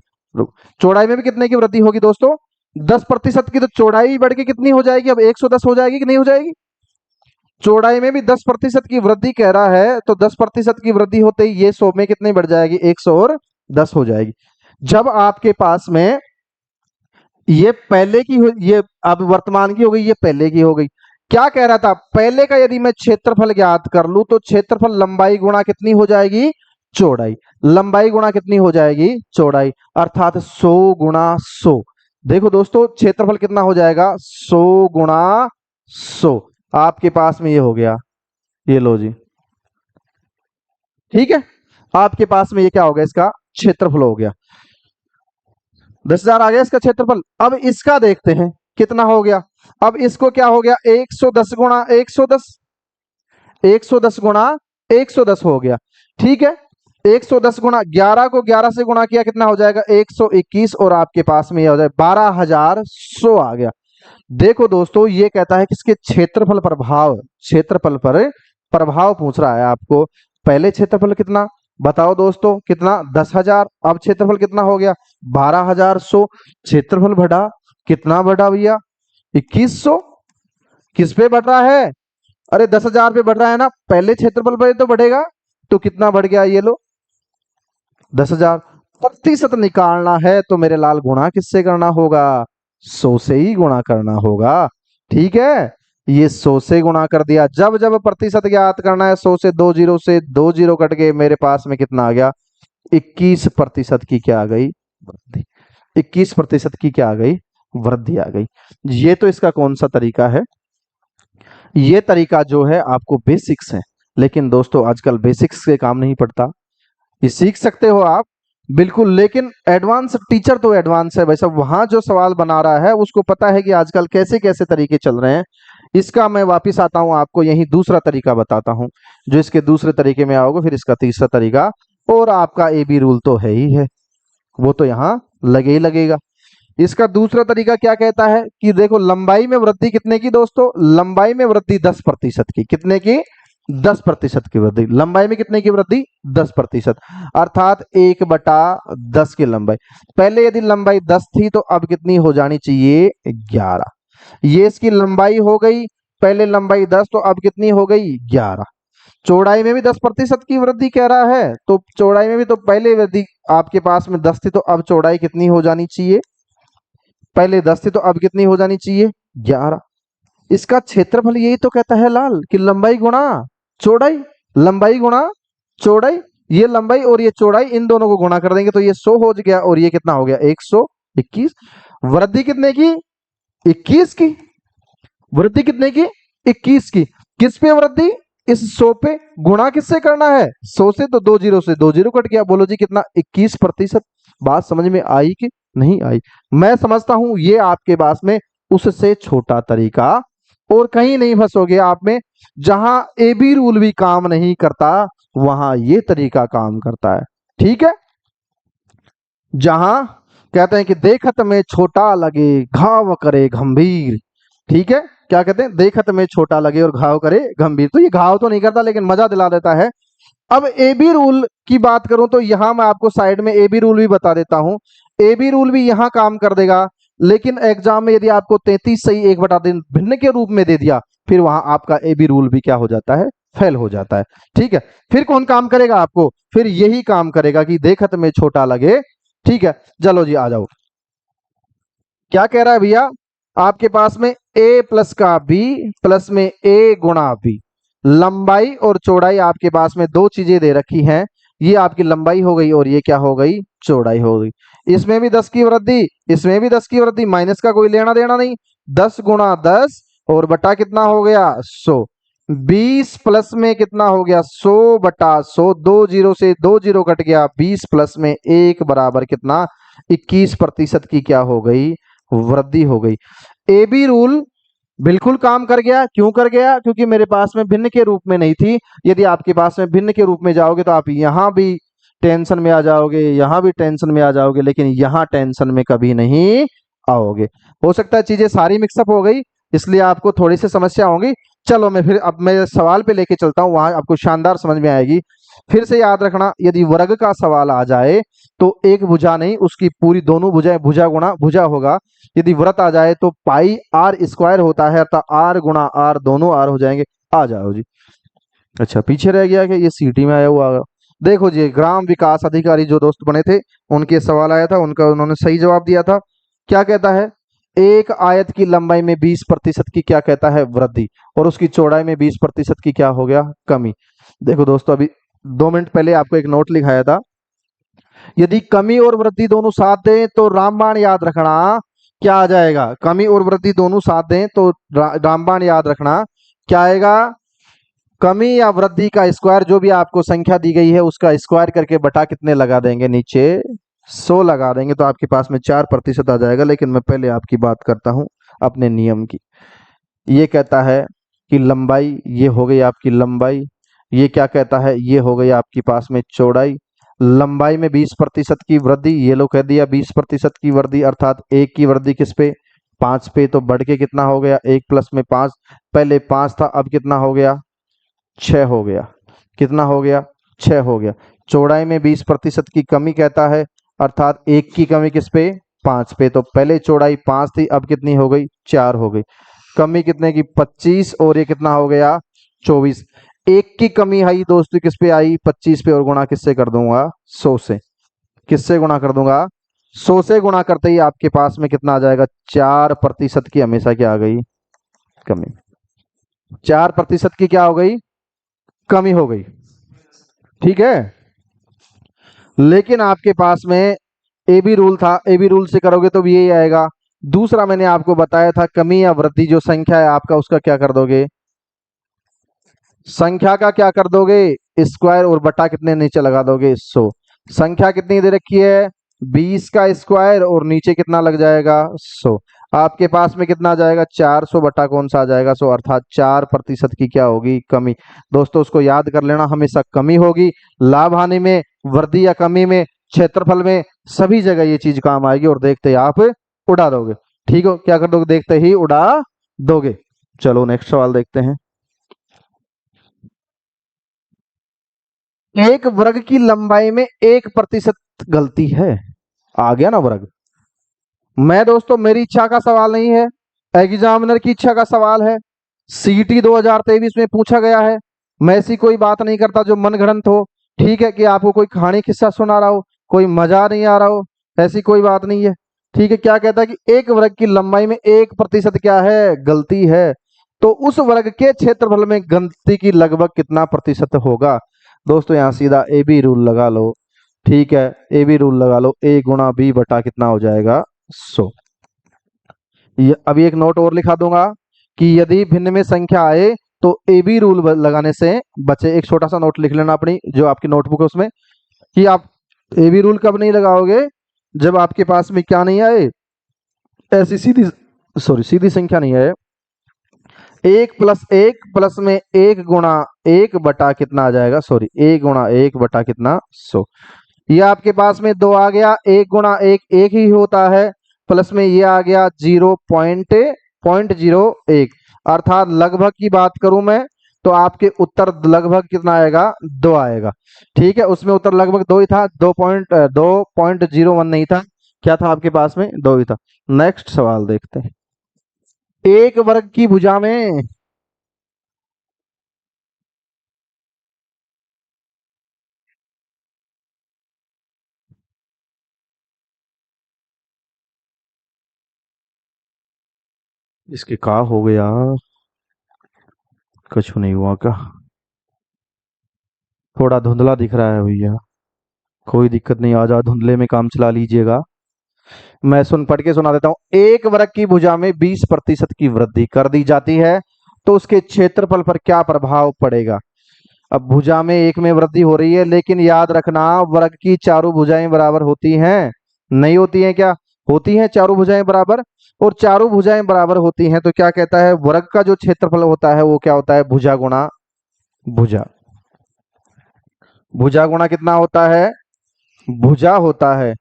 चौड़ाई में भी कितने की वृद्धि होगी दोस्तों 10% की। तो चौड़ाई बढ़ के कितनी हो जाएगी अब 110 हो जाएगी कि नहीं हो जाएगी। चौड़ाई में भी 10% की वृद्धि कह रहा है तो 10% की वृद्धि होते ही ये 100 में कितनी बढ़ जाएगी 100 और 10 हो जाएगी। जब आपके पास में ये पहले की ये अब वर्तमान की हो गई ये पहले की हो गई। क्या कह रहा था पहले का, यदि मैं क्षेत्रफल ज्ञात कर लूं तो क्षेत्रफल लंबाई गुणा कितनी हो जाएगी, चौड़ाई। लंबाई गुणा कितनी हो जाएगी, चौड़ाई, अर्थात 100 गुणा 100। देखो दोस्तों क्षेत्रफल कितना हो जाएगा, 100 गुणा 100। आपके पास में ये हो गया, ये लो जी, ठीक है। आपके पास में ये क्या हो गया, इसका क्षेत्रफल हो गया 10,000 आ गया इसका क्षेत्रफल। अब इसका देखते हैं कितना हो गया। अब इसको क्या हो गया, 110 गुणा 110, 110 गुणा 110 हो गया, ठीक है। 110 गुणा 11 को 11 से गुणा किया कितना हो जाएगा, 121, और आपके पास में ये हो जाए 12,100 आ गया। देखो दोस्तों ये कहता है कि इसके क्षेत्रफल प्रभाव, क्षेत्रफल पर प्रभाव पूछ रहा है आपको। पहले क्षेत्रफल कितना बताओ दोस्तों, कितना 10,000, अब क्षेत्रफल कितना हो गया 12,100। क्षेत्रफल बढ़ा, कितना बढ़ा भैया 2100। किस पे बढ़ रहा है, अरे 10,000 पे बढ़ रहा है ना, पहले क्षेत्रफल पे तो बढ़ेगा, तो कितना बढ़ गया ये लो 10,000। प्रतिशत निकालना है तो मेरे लाल गुणा किससे करना होगा, 100 से ही गुणा करना होगा, ठीक है। ये 100 से गुणा कर दिया। जब जब प्रतिशत ज्ञात करना है 100 से 2 जीरो से 2 जीरो कट के मेरे पास में कितना आ गया, 21% की क्या आ गई, वृद्धि। 21% की क्या आ गई, वृद्धि आ गई। ये तो इसका कौन सा तरीका है, ये तरीका जो है आपको बेसिक्स है, लेकिन दोस्तों आजकल बेसिक्स से काम नहीं पड़ता। ये सीख सकते हो आप बिल्कुल, लेकिन एडवांस टीचर तो एडवांस है भाई साहब, वहां जो सवाल बना रहा है उसको पता है कि आजकल कैसे कैसे तरीके चल रहे हैं। इसका मैं वापिस आता हूं, आपको यही दूसरा तरीका बताता हूं, जो इसके दूसरे तरीके में आओगे फिर इसका तीसरा तरीका, और आपका ए बी रूल तो है ही है, वो तो यहाँ लगे ही लगेगा। इसका दूसरा तरीका क्या कहता है कि देखो लंबाई में वृद्धि कितने की दोस्तों, लंबाई में वृद्धि 10% की, कितने की 10% की वृद्धि। लंबाई में कितने की वृद्धि 10%, अर्थात 1/10 की लंबाई। पहले यदि लंबाई 10 थी तो अब कितनी हो जानी चाहिए 11। ये इसकी लंबाई हो गई, पहले लंबाई 10 तो अब कितनी हो गई 11। चौड़ाई में भी 10% की वृद्धि कह रहा है, तो चौड़ाई में भी तो पहले वृद्धि आपके पास में 10 थी तो अब चौड़ाई कितनी हो जानी चाहिए, पहले 10 थी तो अब कितनी हो जानी चाहिए 11। इसका क्षेत्रफल यही तो कहता है लाल कि लंबाई गुणा चौड़ाई, लंबाई गुणा चौड़ाई। ये लंबाई और ये चौड़ाई इन दोनों को गुणा कर देंगे तो ये 100 हो गया, और ये कितना हो गया 121। वृद्धि कितने की 21 की, वृद्धि कितने की 21 की। किस पे वृद्धि, इस 100 पे। गुणा किससे करना है 100 से, तो 2 जीरो से 2 जीरो कट गया। बोलो जी कितना 21%। बात समझ में आई कि नहीं आई। मैं समझता हूं ये आपके पास में उससे छोटा तरीका और कहीं नहीं फंसोगे आप में। जहां ए बी रूल भी काम नहीं करता वहां ये तरीका काम करता है, ठीक है। जहां कहते हैं कि देखत में छोटा लगे घाव करे गंभीर, ठीक है। क्या कहते हैं, देखत में छोटा लगे और घाव करे गंभीर, तो ये घाव तो नहीं करता लेकिन मजा दिला देता है। अब ए बी रूल की बात करूं तो यहां मैं आपको साइड में ए बी रूल भी बता देता हूं। ए बी रूल भी यहां काम कर देगा, लेकिन एग्जाम में यदि आपको 33 सही 1/3 भिन्न के रूप में दे दिया फिर वहां आपका ए बी रूल भी क्या हो जाता है, फेल हो जाता है, ठीक है। फिर कौन काम करेगा आपको, फिर यही काम करेगा कि देखत में छोटा लगे, ठीक है। चलो जी आ जाओ, क्या कह रहा है भैया, आपके पास में a प्लस का b प्लस में a गुणा b। लंबाई और चौड़ाई आपके पास में दो चीजें दे रखी हैं, ये आपकी लंबाई हो गई और ये क्या हो गई चौड़ाई हो गई। इसमें भी 10 की वृद्धि, इसमें भी 10 की वृद्धि, माइनस का कोई लेना देना नहीं। 10 गुणा 10 और बटा कितना हो गया 100। 20 प्लस में कितना हो गया 100/100, 2 जीरो से 2 जीरो कट गया। 20 प्लस में 1 बराबर कितना 21% की क्या हो गई, वृद्धि हो गई। ए बी रूल बिल्कुल काम कर गया। क्यों कर गया, क्योंकि मेरे पास में भिन्न के रूप में नहीं थी। यदि आपके पास में भिन्न के रूप में जाओगे तो आप यहां भी टेंशन में आ जाओगे, यहां भी टेंशन में आ जाओगे, लेकिन यहां टेंशन में कभी नहीं आओगे। हो सकता है चीजें सारी मिक्सअप हो गई इसलिए आपको थोड़ी सी समस्या होगी। चलो मैं फिर अब मैं सवाल पे लेके चलता हूं, वहां आपको शानदार समझ में आएगी। फिर से याद रखना, यदि वर्ग का सवाल आ जाए तो एक भुजा नहीं उसकी पूरी दोनों भुजाएं, भुजा गुणा भुजा होगा। यदि व्रत आ जाए तो पाई आर स्क्वायर होता है, अर्थात आर गुणा आर, दोनों आर हो जाएंगे। आ जाओ जी। अच्छा पीछे रह गया कि ये सीटी में आया हुआ। देखो जी, ग्राम विकास अधिकारी जो दोस्त बने थे उनके सवाल आया था, उनका उन्होंने सही जवाब दिया था। क्या कहता है, एक आयत की लंबाई में 20% की क्या कहता है वृद्धि, और उसकी चौड़ाई में 20% की क्या हो गया कमी। देखो दोस्तों, अभी 2 मिनट पहले आपको एक नोट लिखाया था, यदि कमी और वृद्धि दोनों साथ दें तो रामबाण याद रखना क्या आ जाएगा। कमी और वृद्धि दोनों साथ दें तो रामबाण याद रखना क्या आएगा, कमी या वृद्धि का स्क्वायर, जो भी आपको संख्या दी गई है उसका स्क्वायर करके बटा कितने लगा देंगे, नीचे 100 लगा देंगे, तो आपके पास में 4% आ जाएगा। लेकिन मैं पहले आपकी बात करता हूं अपने नियम की। ये कहता है कि लंबाई, ये हो गई आपकी लंबाई, ये क्या कहता है, ये हो गई आपके पास में चौड़ाई। लंबाई में 20% की वृद्धि, ये लोग कह दिया 20% की वृद्धि, अर्थात एक की वृद्धि किस पे, 5 पे, तो बढ़ के कितना हो गया, 1 प्लस में 5, पहले 5 था अब कितना हो गया, 6 हो गया। कितना हो गया, 6 हो गया। चौड़ाई में 20% की कमी कहता है, अर्थात एक की कमी किस पे, 5 पे, तो पहले चौड़ाई 5 थी अब कितनी हो गई, 4 हो गई। कमी कितने की, 25, और ये कितना हो गया, 24। एक की कमी आई दोस्तों किस पे आई, 25 पे, और गुणा किससे कर दूंगा, 100 से। किससे गुणा कर दूंगा, 100 से गुणा करते ही आपके पास में कितना आ जाएगा, 4% की हमेशा क्या आ गई, कमी। 4% की क्या हो गई, कमी हो गई। ठीक है, लेकिन आपके पास में ए बी रूल था, ए बी रूल से करोगे तो भी यही आएगा। दूसरा मैंने आपको बताया था, कमी या वृद्धि जो संख्या है आपका, उसका क्या कर दोगे, संख्या का क्या कर दोगे, स्क्वायर, और बटा कितने नीचे लगा दोगे, 100। संख्या कितनी दे रखी है, 20 का स्क्वायर, और नीचे कितना लग जाएगा, 100। आपके पास में कितना आ जाएगा, 400 बटा कौन सा आ जाएगा, 100, अर्थात 4% की क्या होगी, कमी। दोस्तों उसको याद कर लेना, हमेशा कमी होगी, लाभ हानि में, वृद्धि या कमी में, क्षेत्रफल में, सभी जगह ये चीज काम आएगी, और देखते ही आप उड़ा दोगे। ठीक हो, क्या कर दोगे, देखते ही उड़ा दोगे। चलो नेक्स्ट सवाल देखते हैं। एक वर्ग की लंबाई में 1% गलती है, आ गया ना वर्ग। मैं दोस्तों, मेरी इच्छा का सवाल नहीं है, एग्जामिनर की इच्छा का सवाल है, सीटी 2023 में पूछा गया है। मैं ऐसी कोई बात नहीं करता जो मनगढ़ंत हो, ठीक है, कि आपको कोई कहानी किस्सा सुना रहा हो, कोई मजा नहीं आ रहा हो, ऐसी कोई बात नहीं है। ठीक है, क्या कहता है कि एक वर्ग की लंबाई में 1% क्या है, गलती है, तो उस वर्ग के क्षेत्रफल में गलती की लगभग कितना प्रतिशत होगा। दोस्तों यहाँ सीधा ए बी रूल लगा लो। ठीक है, ए बी रूल लगा लो, ए गुणा बी बटा कितना हो जाएगा, 100। अभी एक नोट और लिखा दूंगा कि यदि भिन्न में संख्या आए तो ए बी रूल लगाने से बचे। एक छोटा सा नोट लिख लेना अपनी जो आपकी नोटबुक है उसमें, कि आप ए बी रूल कब नहीं लगाओगे, जब आपके पास में क्या नहीं आए, ऐसी सीधी संख्या नहीं आए। 1+1 में 1 बटा कितना आ जाएगा, 1 बटा कितना, 100। ये आपके पास में 2 आ गया, 1 × 1 ही होता है, प्लस में ये आ गया 0.01, अर्थात लगभग की बात करूं मैं तो आपके उत्तर लगभग कितना आएगा, 2 आएगा। ठीक है, उसमें उत्तर लगभग 2 ही था, 2.01 नहीं था, क्या था आपके पास में, 2 ही था। नेक्स्ट सवाल देखते हैं। एक वर्ग की भुजा में इसके का हो गया, कुछ नहीं हुआ का, थोड़ा धुंधला दिख रहा है भैया, कोई दिक्कत नहीं, आ जाओ धुंधले में काम चला लीजिएगा। मैं पढ़ के सुना देता हूं। एक वर्ग की भुजा में 20% की वृद्धि कर दी जाती है तो उसके क्षेत्रफल पर क्या प्रभाव पड़ेगा। अब भुजा में एक में वृद्धि हो रही है, लेकिन याद रखना वर्ग की चारों भुजाएं बराबर होती हैं, नहीं होती हैं, क्या होती हैं, चारों भुजाएं बराबर, और चारों भुजाएं बराबर होती हैं तो क्या कहता है, वर्ग का जो क्षेत्रफल होता है वो क्या होता है, भुजा गुणा भुजा। भुजा गुणा कितना होता है, भुजा होता है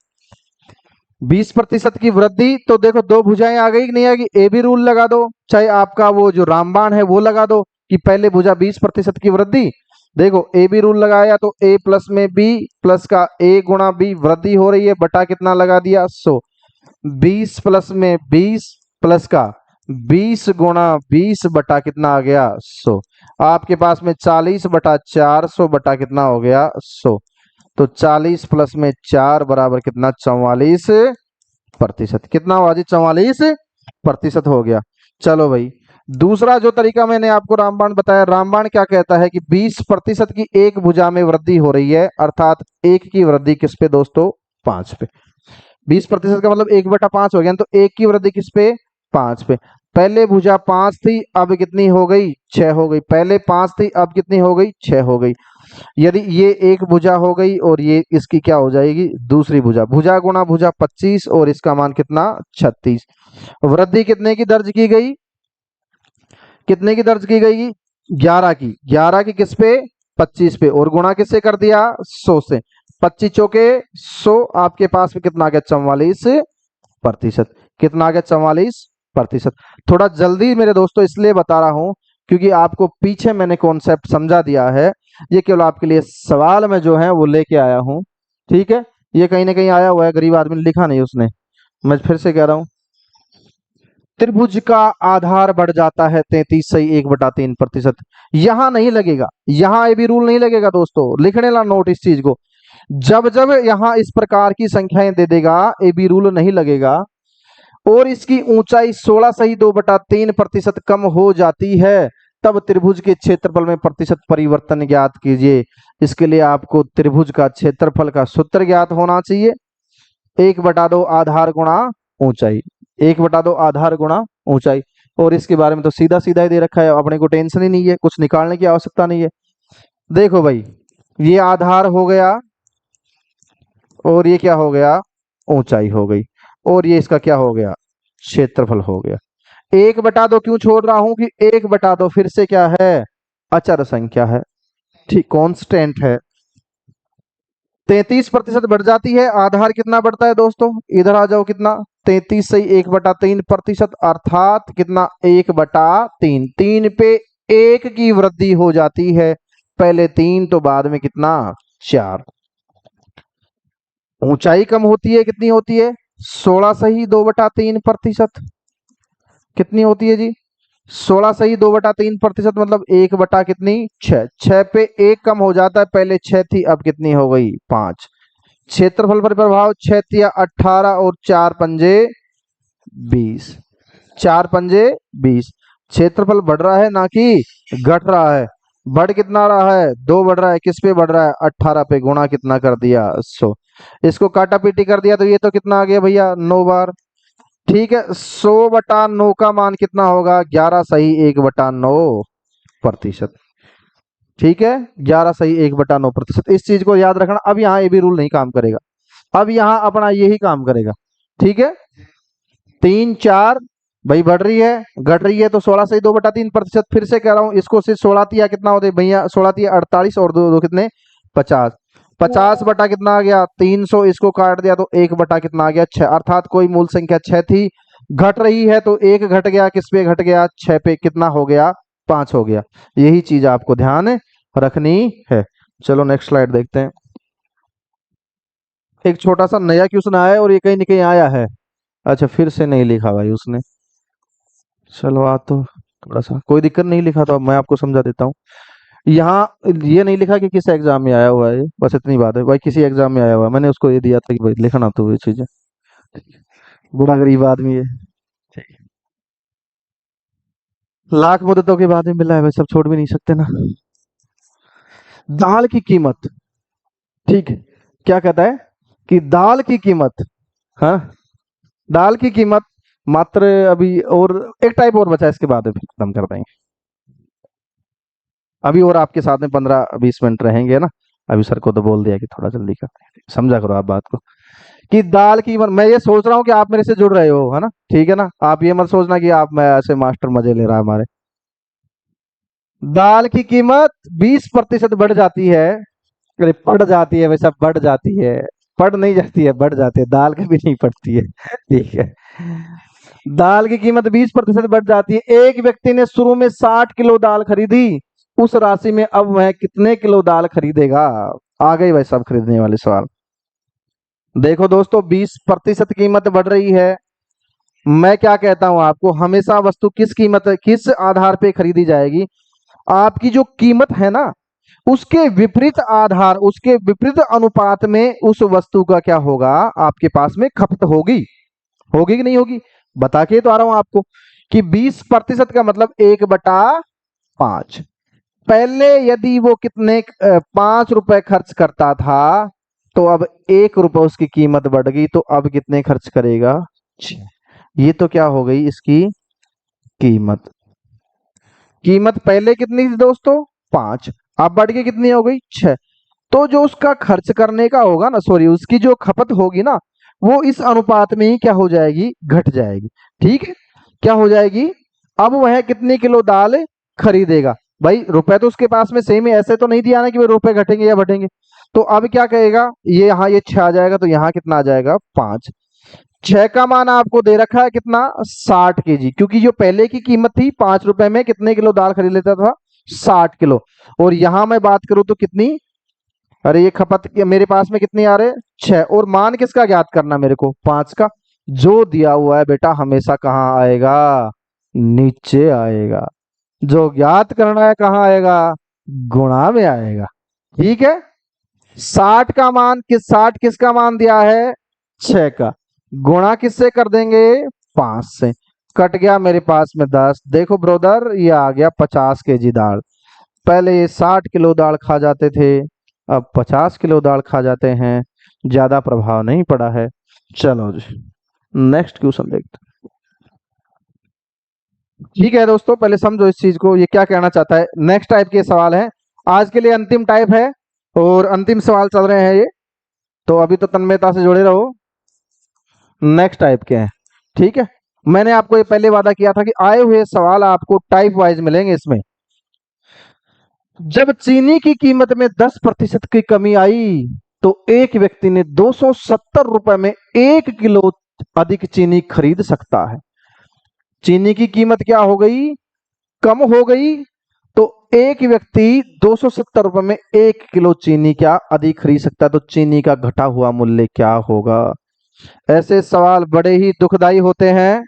20% की वृद्धि। तो देखो दो भुजाएं आ गई कि नहीं आएगी, ए बी रूल लगा दो, चाहे आपका वो जो रामबाण है वो लगा दो कि पहले भुजा 20% की वृद्धि। देखो ए बी रूल लगाया तो ए प्लस में बी प्लस का ए गुणा बी, वृद्धि हो रही है, बटा कितना लगा दिया, 100। 20 प्लस में 20 प्लस का 20 गुणा 20 बटा कितना आ गया, 100। आपके पास में 40 बटा 400 बटा कितना हो गया, 100। तो 40 प्लस में 4 बराबर कितना, 44%। कितना हुआ जी, 44 प्रतिशत हो गया। चलो भाई, दूसरा जो तरीका मैंने आपको रामबाण बताया, रामबाण क्या कहता है कि 20% की एक भुजा में वृद्धि हो रही है, अर्थात एक की वृद्धि किस पे दोस्तों, 5 पे। 20% का मतलब 1/5 हो गया, तो एक की वृद्धि किस पे, 5 पे। पहले भुजा 5 थी, अब कितनी हो गई, 6 हो गई। पहले 5 थी, अब कितनी हो गई, 6 हो गई। यदि ये एक भुजा हो गई और ये इसकी क्या हो जाएगी, दूसरी भुजा। भुजा गुणा भुजा 25 और इसका मान कितना, 36। वृद्धि कितने की दर्ज की गई, कितने की दर्ज की गई, 11 की। 11 की किस पे, 25 पे, और गुणा किससे कर दिया, 100 से। 25 चौके 100, आपके पास में कितना आ गया, 44%। कितना आ गया, 44%। थोड़ा जल्दी मेरे दोस्तों इसलिए बता रहा हूं क्योंकि आपको पीछे मैंने कॉन्सेप्ट समझा दिया है, ये केवल आपके लिए सवाल में जो है वो लेके आया हूं, ठीक है। ये कहीं ना कहीं आया हुआ है, गरीब आदमी ने लिखा नहीं उसने। मैं फिर से कह रहा हूं, त्रिभुज का आधार बढ़ जाता है 33 सही 1/3%। यहां नहीं लगेगा, यहां ये भी रूल नहीं लगेगा दोस्तों, लिखने ला नोट इस चीज को। जब जब यहां इस प्रकार की संख्याएं दे देगा, ए बी रूल नहीं लगेगा। और इसकी ऊंचाई 16 सही 2/3% कम हो जाती है, तब त्रिभुज के क्षेत्रफल में प्रतिशत परिवर्तन ज्ञात कीजिए। इसके लिए आपको त्रिभुज का क्षेत्रफल का सूत्र ज्ञात होना चाहिए, 1/2 आधार गुणा ऊंचाई, 1/2 आधार गुणा ऊंचाई। और इसके बारे में तो सीधा सीधा ही दे रखा है, अपने को टेंशन ही नहीं है, कुछ निकालने की आवश्यकता नहीं है। देखो भाई, ये आधार हो गया और ये क्या हो गया, ऊंचाई हो गई, और ये इसका क्या हो गया, क्षेत्रफल हो गया। 1/2 क्यों छोड़ रहा हूं कि 1/2 फिर से क्या है, अचर संख्या है, ठीक, कांस्टेंट है। 33% बढ़ जाती है, आधार कितना बढ़ता है दोस्तों, इधर आ जाओ, कितना, 33 सही 1/3%, अर्थात कितना, 1/3। 3 पे 1 की वृद्धि हो जाती है, पहले 3 तो बाद में कितना, 4। ऊंचाई कम होती है, कितनी होती है, 16 सही 2/3%। कितनी होती है जी, 16 सही 2/3%, मतलब 1 बटा कितनी, 6। 6 पे 1 कम हो जाता है, पहले 6 थी, अब कितनी हो गई, 5। क्षेत्रफल पर प्रभाव, 6 तिया 18 और 4 पंजे 20। 4 पंजे 20। क्षेत्रफल बढ़ रहा है ना कि घट रहा है, बढ़ कितना रहा है, 2 बढ़ रहा है, किस पे बढ़ रहा है, 18 पे, गुणा कितना कर दिया, 100। इसको काटा पीटी कर दिया तो ये तो कितना आ गया भैया, 9 बार। ठीक है, 100/9 का मान कितना होगा, 11 सही 1/9%। ठीक है, 11 सही 1/9%। इस चीज को याद रखना। अब यहाँ ये भी रूल नहीं काम करेगा, अब यहाँ अपना यही काम करेगा, ठीक है। 3 4 भाई, बढ़ रही है घट रही है, तो 16 सही 2/3%। फिर से कह रहा हूँ, इसको सिर्फ 16 तिया कितना होते भैया, 16 तिया 48 और दो दो कितने, 50। 50 बटा कितना आ गया, 300। इसको काट दिया तो 1 बटा कितना आ गया, 6। अर्थात कोई मूल संख्या 6 थी, घट रही है तो 1 घट गया, किस पे घट गया, 6 पे, कितना हो गया, 5 हो गया। यही चीज आपको ध्यान रखनी है। चलो नेक्स्ट स्लाइड देखते हैं। एक छोटा सा नया क्वेश्चन आया है और ये कहीं न कहीं आया है। अच्छा, फिर से नहीं लिखा भाई उसने, चलो आ तो थोड़ा सा कोई दिक्कत नहीं, लिखा तो अब मैं आपको समझा देता हूँ। यहाँ ये नहीं लिखा कि किस एग्जाम में आया हुआ है ये, बस इतनी बात है भाई, किसी एग्जाम में आया हुआ है, मैंने उसको ये दिया था कि भाई लिखना तो ये चीजें। बड़ा गरीब आदमी है, लाख मददों के बाद में मिला है भाई, सब छोड़ भी नहीं सकते ना। दाल की कीमत, ठीक है, क्या कहता है कि दाल की कीमत, हाँ, दाल की कीमत मात्र, अभी और एक टाइप और बचा है, इसके बाद में फिर खत्म कर देंगे। अभी और आपके साथ में 15-20 मिनट रहेंगे ना, अभी सर को तो बोल दिया कि थोड़ा जल्दी कर, समझा करो आप बात को। कि दाल की मैं ये सोच रहा हूँ कि आप मेरे से जुड़ रहे हो, है ना, ठीक है ना, आप ये मत सोचना कि आप, मैं ऐसे मास्टर मजे ले रहा है हमारे। दाल की कीमत 20% बढ़ जाती है, अरे बढ़ जाती है वैसा, बढ़ जाती है, पड़ नहीं जाती है, बढ़ जाती है, दाल कभी नहीं पड़ती है, ठीक है। दाल की कीमत 20% बढ़ जाती है। एक व्यक्ति ने शुरू में 60 किलो दाल खरीदी, उस राशि में अब वह कितने किलो दाल खरीदेगा। आ गई भाई सब खरीदने वाले सवाल। देखो दोस्तों, 20% कीमत बढ़ रही है। मैं क्या कहता हूं आपको, हमेशा वस्तु किस कीमत, किस आधार पे खरीदी जाएगी, आपकी जो कीमत है ना, उसके विपरीत आधार, उसके विपरीत अनुपात में उस वस्तु का क्या होगा, आपके पास में खपत होगी, होगी कि नहीं होगी। बता के तो आ रहा हूं आपको कि 20% का मतलब 1/5। पहले यदि वो कितने 5 रुपए खर्च करता था, तो अब 1 रुपए उसकी कीमत बढ़ गई, तो अब कितने खर्च करेगा? 6। ये तो क्या हो गई इसकी कीमत। कीमत पहले कितनी थी दोस्तों? 5, अब बढ़ के कितनी हो गई? 6। तो जो उसका खर्च करने का होगा ना, सॉरी, उसकी जो खपत होगी ना, वो इस अनुपात में ही क्या हो जाएगी? घट जाएगी। ठीक है, क्या हो जाएगी? अब वह कितनी किलो दाल खरीदेगा? भाई रुपए तो उसके पास में सेम है, ऐसे तो नहीं दिया ना कि वो रुपए घटेंगे या बढ़ेंगे। तो अब क्या कहेगा? ये यहाँ ये 6 आ जाएगा, तो यहाँ कितना आ जाएगा? 5। 6 का मान आपको दे रखा है कितना? 60 kg, क्योंकि जो पहले की कीमत थी 5 रुपए में कितने किलो दाल खरीद लेता था? 60 किलो। और यहां मैं बात करूं तो कितनी, अरे ये खपत मेरे पास में कितनी आ रहे? 6। और मान किसका ज्ञात करना मेरे को? 5 का। जो दिया हुआ है बेटा हमेशा कहाँ आएगा? नीचे आएगा। जो ज्ञात करना है कहाँ आएगा? गुणा में आएगा। ठीक है, 60 किसका मान दिया है? 6 का। गुणा किससे कर देंगे? 5 से। कट गया मेरे पास में 10। देखो ब्रदर, ये आ गया 50 kg दाल। पहले ये 60 किलो दाल खा जाते थे, अब 50 किलो दाल खा जाते हैं। ज्यादा प्रभाव नहीं पड़ा है। चलो जी, नेक्स्ट क्वेश्चन देखते हैं। ठीक है दोस्तों, पहले समझो इस चीज को, ये क्या कहना चाहता है। नेक्स्ट टाइप के सवाल है, आज के लिए अंतिम टाइप है और अंतिम सवाल चल रहे हैं ये, तो अभी तो तन्मयता से जुड़े रहो। नेक्स्ट टाइप के हैं, ठीक है। मैंने आपको ये पहले वादा किया था कि आए हुए सवाल आपको टाइप वाइज मिलेंगे इसमें। जब चीनी की कीमत में 10% की कमी आई, तो एक व्यक्ति ने 270 रुपए में 1 किलो अधिक चीनी खरीद सकता है। चीनी की कीमत क्या हो गई? कम हो गई। तो एक व्यक्ति 270 रुपए में 1 किलो चीनी क्या अधिक खरीद सकता है, तो चीनी का घटा हुआ मूल्य क्या होगा? ऐसे सवाल बड़े ही दुखदाई होते हैं।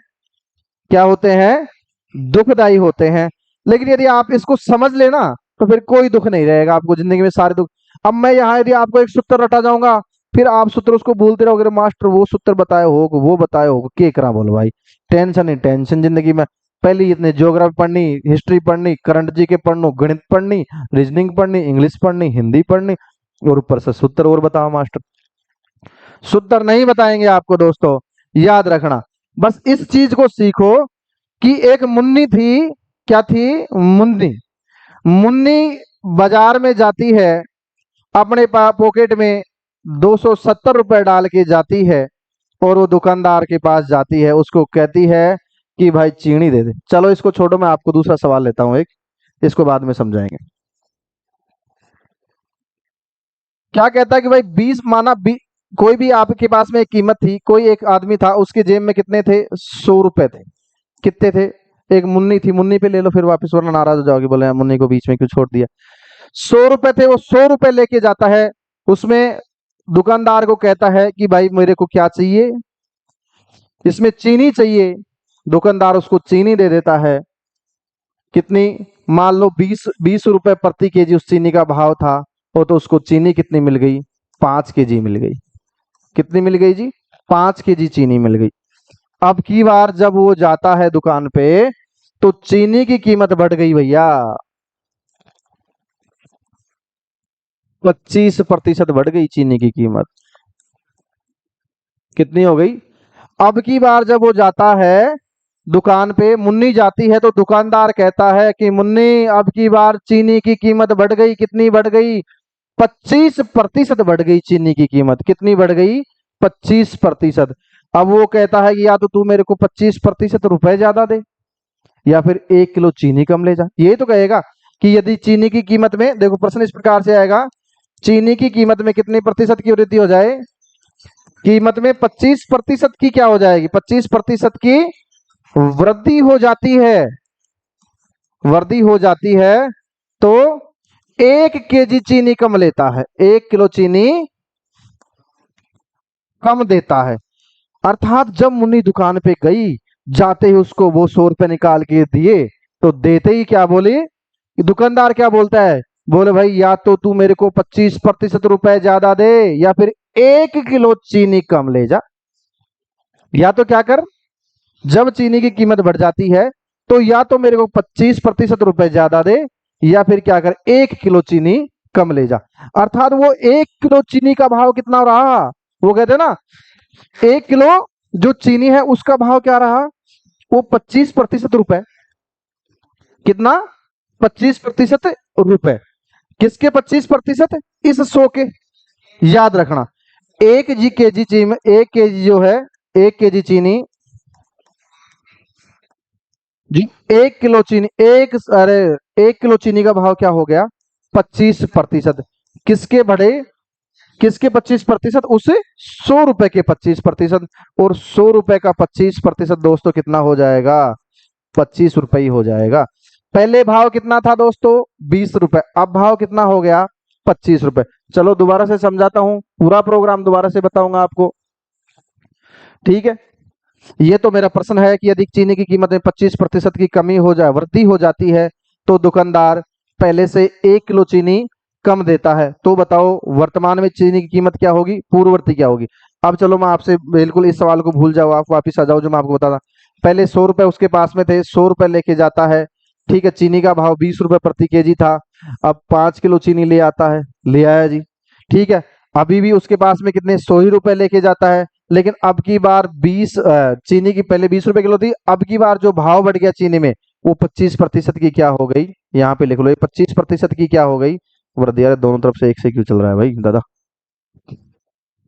क्या होते हैं? दुखदाई होते हैं। लेकिन यदि आप इसको समझ लेना, तो फिर कोई दुख नहीं रहेगा आपको जिंदगी में, सारे दुख। अब मैं यहाँ यदि आपको एक सूत्र रटा जाऊंगा, फिर आप सूत्र उसको भूलते रहोगे, मास्टर वो सूत्र बताए हो, वो बताए हो, के करा बोलो भाई। टेंशन ही टेंशन जिंदगी में। पहले इतने ज्योग्राफी पढ़नी, हिस्ट्री पढ़नी, करंट जी के पढ़नो, गणित पढ़नी, रीजनिंग पढ़नी, इंग्लिश पढ़नी, हिंदी पढ़नी, और ऊपर से सूत्र और बताओ मास्टर। सूत्र नहीं बताएंगे आपको दोस्तों, याद रखना। बस इस चीज को सीखो कि एक मुन्नी थी। क्या थी? मुन्नी। मुन्नी बाजार में जाती है, अपने पॉकेट में 270 रुपए डाल के जाती है, और वो दुकानदार के पास जाती है, उसको कहती है कि भाई चीनी दे दे। चलो इसको छोड़ो, मैं आपको दूसरा सवाल लेता हूं एक, इसको बाद में समझाएंगे। क्या कहता है कि भाई 20 माना कोई भी आपके पास में एक कीमत थी, कोई एक आदमी था, उसके जेब में कितने थे? 100 रुपए थे। कितने थे? एक मुन्नी थी, मुन्नी पे ले लो फिर वापस, वरना नाराज हो जाओगे, बोले मुन्नी को बीच में क्यों छोड़ दिया। 100 रुपए थे, वो 100 रुपए लेके जाता है। उसमें दुकानदार को कहता है कि भाई मेरे को क्या चाहिए? इसमें चीनी चाहिए। दुकानदार उसको चीनी दे देता है। कितनी? मान लो 20 रुपए प्रति केजी उस चीनी का भाव था, वो तो उसको चीनी कितनी मिल गई? 5 kg मिल गई। कितनी मिल गई जी? 5 kg चीनी मिल गई। अब की बार जब वो जाता है दुकान पे, तो चीनी की कीमत बढ़ गई भैया, 25% बढ़ गई चीनी की कीमत। कितनी हो गई? अब की बार जब वो जाता है दुकान पे, मुन्नी जाती है, तो दुकानदार कहता है कि मुन्नी अब की बार चीनी की कीमत बढ़ गई। कितनी बढ़ गई? 25% बढ़ गई चीनी की कीमत। कितनी बढ़ गई? 25%। अब वो कहता है कि या तो तू मेरे को 25% रुपए ज्यादा दे, या फिर 1 किलो चीनी कम ले जा। ये तो कहेगा कि यदि चीनी की कीमत में, देखो प्रश्न इस प्रकार से आएगा, चीनी की कीमत में कितने प्रतिशत की वृद्धि हो जाए? कीमत में 25% की क्या हो जाएगी? 25% की वृद्धि हो जाती है। वृद्धि हो जाती है, तो 1 kg चीनी कम लेता है, 1 किलो चीनी कम देता है। अर्थात जब मुन्नी दुकान पे गई, जाते ही उसको वो 100 रुपए निकाल के दिए, तो देते ही क्या बोले? दुकानदार क्या बोलता है? बोले भाई या तो तू मेरे को 25% रुपए ज्यादा दे, या फिर 1 किलो चीनी कम ले जा। या तो क्या कर? जब चीनी की कीमत बढ़ जाती है तो या तो मेरे को 25% रुपए ज्यादा दे, या फिर क्या कर 1 किलो चीनी कम ले जा। अर्थात वो 1 किलो चीनी का भाव कितना रहा, वो कहते हैं ना 1 किलो जो चीनी है उसका भाव क्या रहा, वो 25% रुपए। कितना? 25% रुपए। किसके 25%? इस 100 के। याद रखना, 1 केजी चीनी, 1 केजी जो है, 1 केजी चीनी जी, 1 किलो चीनी, अरे 1 किलो चीनी का भाव क्या हो गया? 25%। किसके बढ़े? किसके 25%? उसे 100 रुपए के 25%। और 100 रुपए का 25% दोस्तों कितना हो जाएगा? 25 रुपए ही हो जाएगा। पहले भाव कितना था दोस्तों? 20 रुपए। अब भाव कितना हो गया? 25 रुपए। चलो दोबारा से समझाता हूं, पूरा प्रोग्राम दोबारा से बताऊंगा आपको, ठीक है। ये तो मेरा प्रश्न है कि यदि चीनी की कीमत में 25% की कमी हो जाए, वृद्धि हो जाती है, तो दुकानदार पहले से 1 किलो चीनी कम देता है। तो बताओ वर्तमान में चीनी की कीमत क्या होगी, पूर्ववर्ती क्या होगी? अब चलो मैं आपसे बिल्कुल इस सवाल को भूल जाओ, आप वापिस आ जाओ जो मैं आपको बता था। पहले 100 रुपए उसके पास में थे, 100 रुपए लेके जाता है, ठीक है। चीनी का भाव 20 रुपए प्रति केजी था। अब 5 किलो चीनी ले आता है, ले आया जी, ठीक है। अभी भी उसके पास में कितने? 100 ही रुपए लेके जाता है। लेकिन अब की बार 20 चीनी की पहले 20 रुपए किलो थी, अब की बार जो भाव बढ़ गया चीनी में, वो 25% की क्या हो गई? यहाँ पे लिख लो, ये 25% की क्या हो गई? वृद्धि। यार दोनों तरफ से एक से क्यों चल रहा है भाई दादा?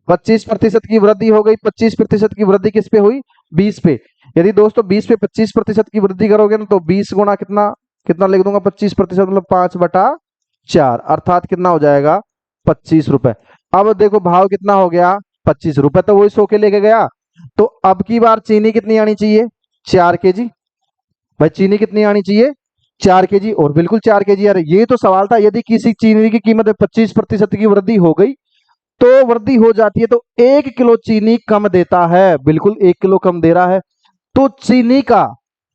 25% की वृद्धि हो गई। 25% की वृद्धि किस पे हुई? 20 पे। यदि दोस्तों 20 पे 25% की वृद्धि करोगे ना, तो 20 गुना कितना, कितना लिख दूंगा? 25% मतलब 5/4, अर्थात कितना हो जाएगा? 25 रुपए। अब देखो भाव कितना हो गया? 25 रुपए। तो वही 100 के लेके गया। तो अब की बार चीनी कितनी आनी चाहिए? 4 केजी। भाई चीनी कितनी आनी चाहिए? 4 केजी। और बिल्कुल 4 केजी। यार ये तो सवाल था, यदि किसी चीनी की कीमत में 25% की वृद्धि हो गई, तो वृद्धि हो जाती है, तो 1 किलो चीनी कम देता है, बिल्कुल 1 किलो कम दे रहा है। तो चीनी का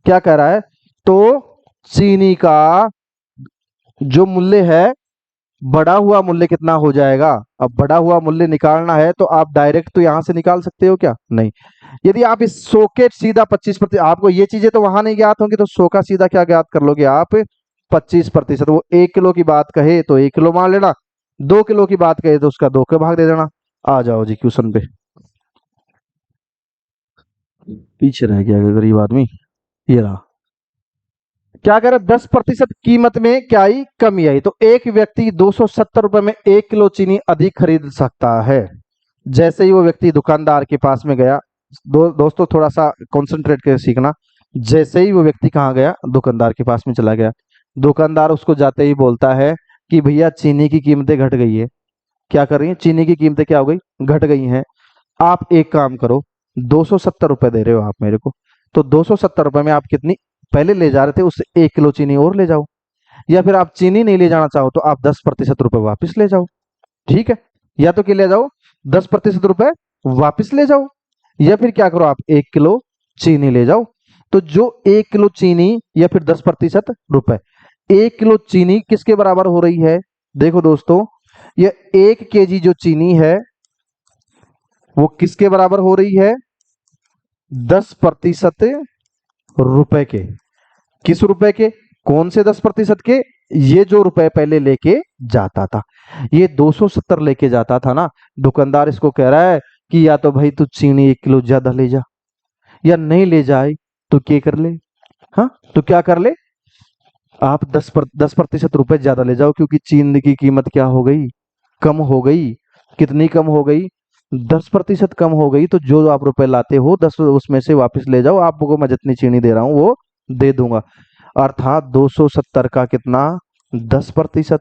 क्या कह रहा है? तो चीनी का जो मूल्य है, बढ़ा हुआ मूल्य कितना हो जाएगा? अब बढ़ा हुआ मूल्य निकालना है तो आप डायरेक्ट तो यहां से निकाल सकते हो क्या? नहीं। यदि आप इस 100 के सीधा 25%, आपको ये चीजें तो वहां नहीं ज्ञात होंगी, तो 100 का सीधा क्या ज्ञात कर लोगे आप? 25%। वो 1 किलो की बात कहे तो 1 किलो मान लेना, 2 किलो की बात कहे तो उसका 2 का भाग दे देना। आ जाओ जी क्वेश्चन पे। पीछे रह गया गरीब आदमी। ये रहा। क्या कह रहा है? 10% कीमत में क्या आई? कमी आई। तो एक व्यक्ति 270 रुपए में 1 किलो चीनी अधिक खरीद सकता है। जैसे ही वो व्यक्ति दुकानदार के पास में गया, दोस्तों थोड़ा सा कंसंट्रेट करके सीखना। जैसे ही वो व्यक्ति कहाँ गया? दुकानदार के पास में चला गया। दुकानदार उसको जाते ही बोलता है कि भैया चीनी की कीमतें घट गई है। क्या कर रही है? चीनी की कीमतें क्या हो गई? घट गई हैं। आप एक काम करो, 270 रुपए दे रहे हो आप मेरे को, तो 270 रुपए में आप कितनी पहले ले जा रहे थे, उससे 1 किलो चीनी और ले जाओ। या फिर आप चीनी नहीं ले जाना चाहो तो आप 10% रुपए वापिस ले जाओ, ठीक है। या तो क्या ले जाओ? 10% रुपए वापिस ले जाओ, या फिर क्या करो? आप 1 किलो चीनी ले जाओ। तो जो 1 किलो चीनी या फिर 10%रुपए, 1 किलो चीनी किसके बराबर हो रही है? देखो दोस्तों, ये 1 केजी जो चीनी है वो किसके बराबर हो रही है? 10% रुपए के। किस रुपए के? कौन से 10% के? ये जो रुपए पहले लेके जाता था, ये 270 लेके जाता था ना। दुकानदार इसको कह रहा है कि या तो भाई तू चीनी 1 किलो ज्यादा ले जा, या नहीं ले जाए तो क्या कर ले? हाँ, तो क्या कर ले? आप 10% रुपए ज्यादा ले जाओ, क्योंकि चीनी की कीमत क्या हो गई? कम हो गई। कितनी कम हो गई? 10% कम हो गई। तो जो आप रुपए लाते हो 10 उसमें से वापस ले जाओ, आपको मैं जितनी चीनी दे रहा हूं वो दे दूंगा। अर्थात 270 का कितना? 10%।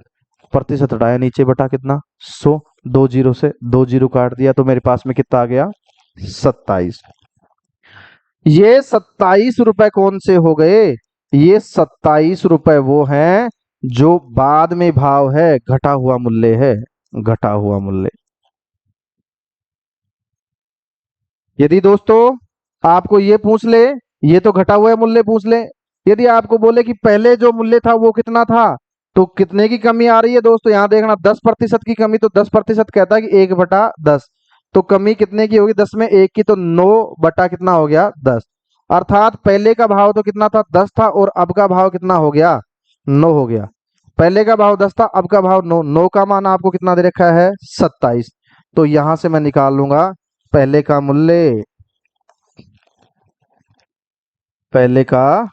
प्रतिशत हटाया नीचे, बटा कितना? 100। 2 जीरो से 2 जीरो काट दिया तो मेरे पास में कितना आ गया? 27। ये 27 रुपए कौन से हो गए? ये 27 रुपए वो हैं जो बाद में भाव है, घटा हुआ मूल्य है, घटा हुआ मूल्य। यदि दोस्तों आपको ये पूछ ले, ये तो घटा हुआ मूल्य पूछ ले, यदि आपको बोले कि पहले जो मूल्य था वो कितना था, तो कितने की कमी आ रही है दोस्तों? यहां देखना, 10% की कमी। तो 10% कहता है कि 1/10। तो कमी कितने की होगी? 10 में 1 की, तो 9 बटा कितना हो गया? 10। अर्थात पहले का भाव तो कितना था, 10 था, और अब का भाव कितना हो गया, 9 हो गया। पहले का भाव 10 था, अब का भाव 9, 9 का मान आपको कितना दे रखा है, 27। तो यहां से मैं निकाल लूंगा पहले का मूल्य, पहले का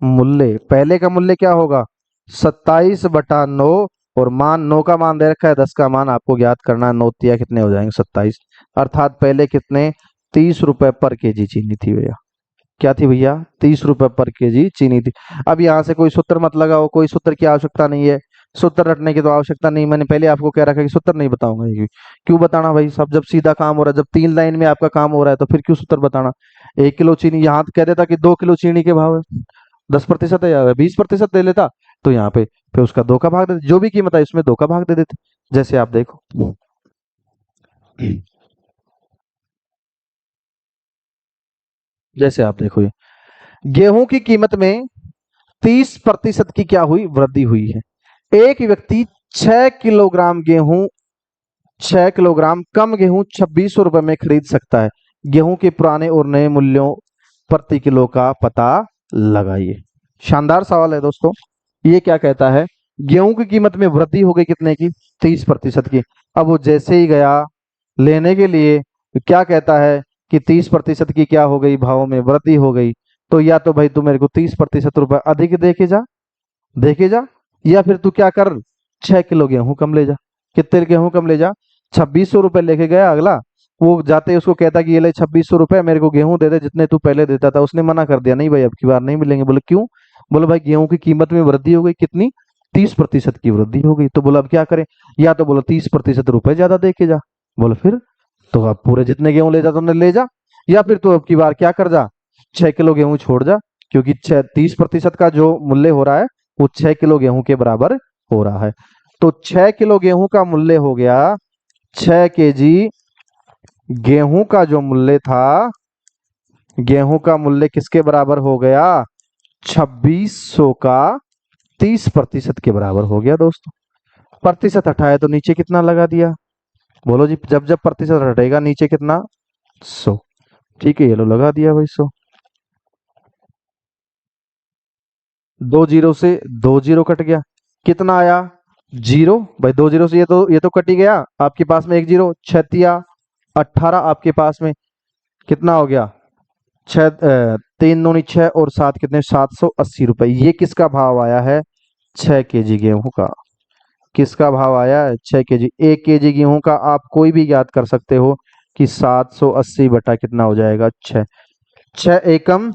मूल्य, पहले का मूल्य क्या होगा, 27/9, और मान 9 का मान दे रखा है, 10 का मान आपको ज्ञात करना है। 9 तिया कितने हो जाएंगे, 27। अर्थात पहले कितने, 30 रुपए पर केजी चीनी थी भैया। क्या थी भैया, 30 रुपए पर केजी चीनी थी। अब यहाँ से कोई सूत्र मत लगाओ, कोई सूत्र की आवश्यकता नहीं है, सूत्र रटने की तो आवश्यकता नहीं। मैंने पहले आपको कह रखा है कि सूत्र नहीं बताऊंगा, ये क्यों बताना भाई, सब जब सीधा काम हो रहा है, जब 3 लाइन में आपका काम हो रहा है, तो फिर क्यों सूत्र बताना। 1 किलो चीनी, यहाँ तो कह देता कि 2 किलो चीनी के भाव है, 10% है या 20% दे लेता, तो यहाँ पे फिर उसका 2 का भाग दे देते, जो भी कीमत है उसमें 2 का भाग दे देते। जैसे आप देखो, जैसे आप देखो, ये गेहूं की कीमत में 30% की क्या हुई, वृद्धि हुई है। एक व्यक्ति 6 किलोग्राम गेहूं, 6 किलोग्राम कम गेहूं 2600 रुपए में खरीद सकता है। गेहूं के पुराने और नए मूल्यों प्रति किलो का पता लगाइए। शानदार सवाल है दोस्तों। ये क्या कहता है, गेहूं की कीमत में वृद्धि हो गई कितने की, 30% की। अब वो जैसे ही गया लेने के लिए, तो क्या कहता है कि 30% की क्या हो गई, भाव में वृद्धि हो गई। तो या तो भाई तू मेरे को 30% रुपए अधिक देके जा, देखे जा, या फिर तू क्या कर, 6 किलो गेहूं कम ले जा। कितने गेहूं कम ले जा, 2600 रुपए लेके गया अगला, वो जाते ही उसको कहता कि ये ले 2600 रुपए, मेरे को गेहूं दे दे जितने तू पहले देता था। उसने मना कर दिया, नहीं भाई अब की बार नहीं मिलेंगे। बोले क्यों, बोले भाई गेहूं की कीमत में वृद्धि हो गई, कितनी, 30% की वृद्धि हो गई। तो बोला अब क्या करें, या तो बोलो 30% रुपए ज्यादा दे के जा, बोले फिर तो अब पूरे जितने गेहूं ले जा तुमने ले जा, या फिर तो अब की बार क्या कर जा, 6 किलो गेहूं छोड़ जा, क्योंकि 30% का जो मूल्य हो रहा है वो 6 किलो गेहूं के बराबर हो रहा है। तो 6 किलो गेहूं का मूल्य हो गया, 6 केजी गेहूं का जो मूल्य था, गेहूं का मूल्य किसके बराबर हो गया, 2600 का 30% के बराबर हो गया दोस्तों। प्रतिशत हटाया तो नीचे कितना लगा दिया, बोलो जी, जब जब प्रतिशत हटेगा नीचे कितना, 100। ठीक है, ये लो लगा दिया भाई 100। 2 जीरो से 2 जीरो कट गया, कितना आया, जीरो। भाई 2 जीरो से ये तो कट ही गया, आपके पास में 1 जीरो, 6 तिया 18, आपके पास में कितना हो गया, 3 दूनी 6 और 7 कितने, 780 रुपए। ये किसका भाव आया है, 6 केजी गेहूं का। किसका भाव आया है, 6 केजी। 1 केजी गेहूं का आप कोई भी याद कर सकते हो कि 780 बटा कितना हो जाएगा, 6। 6 एकम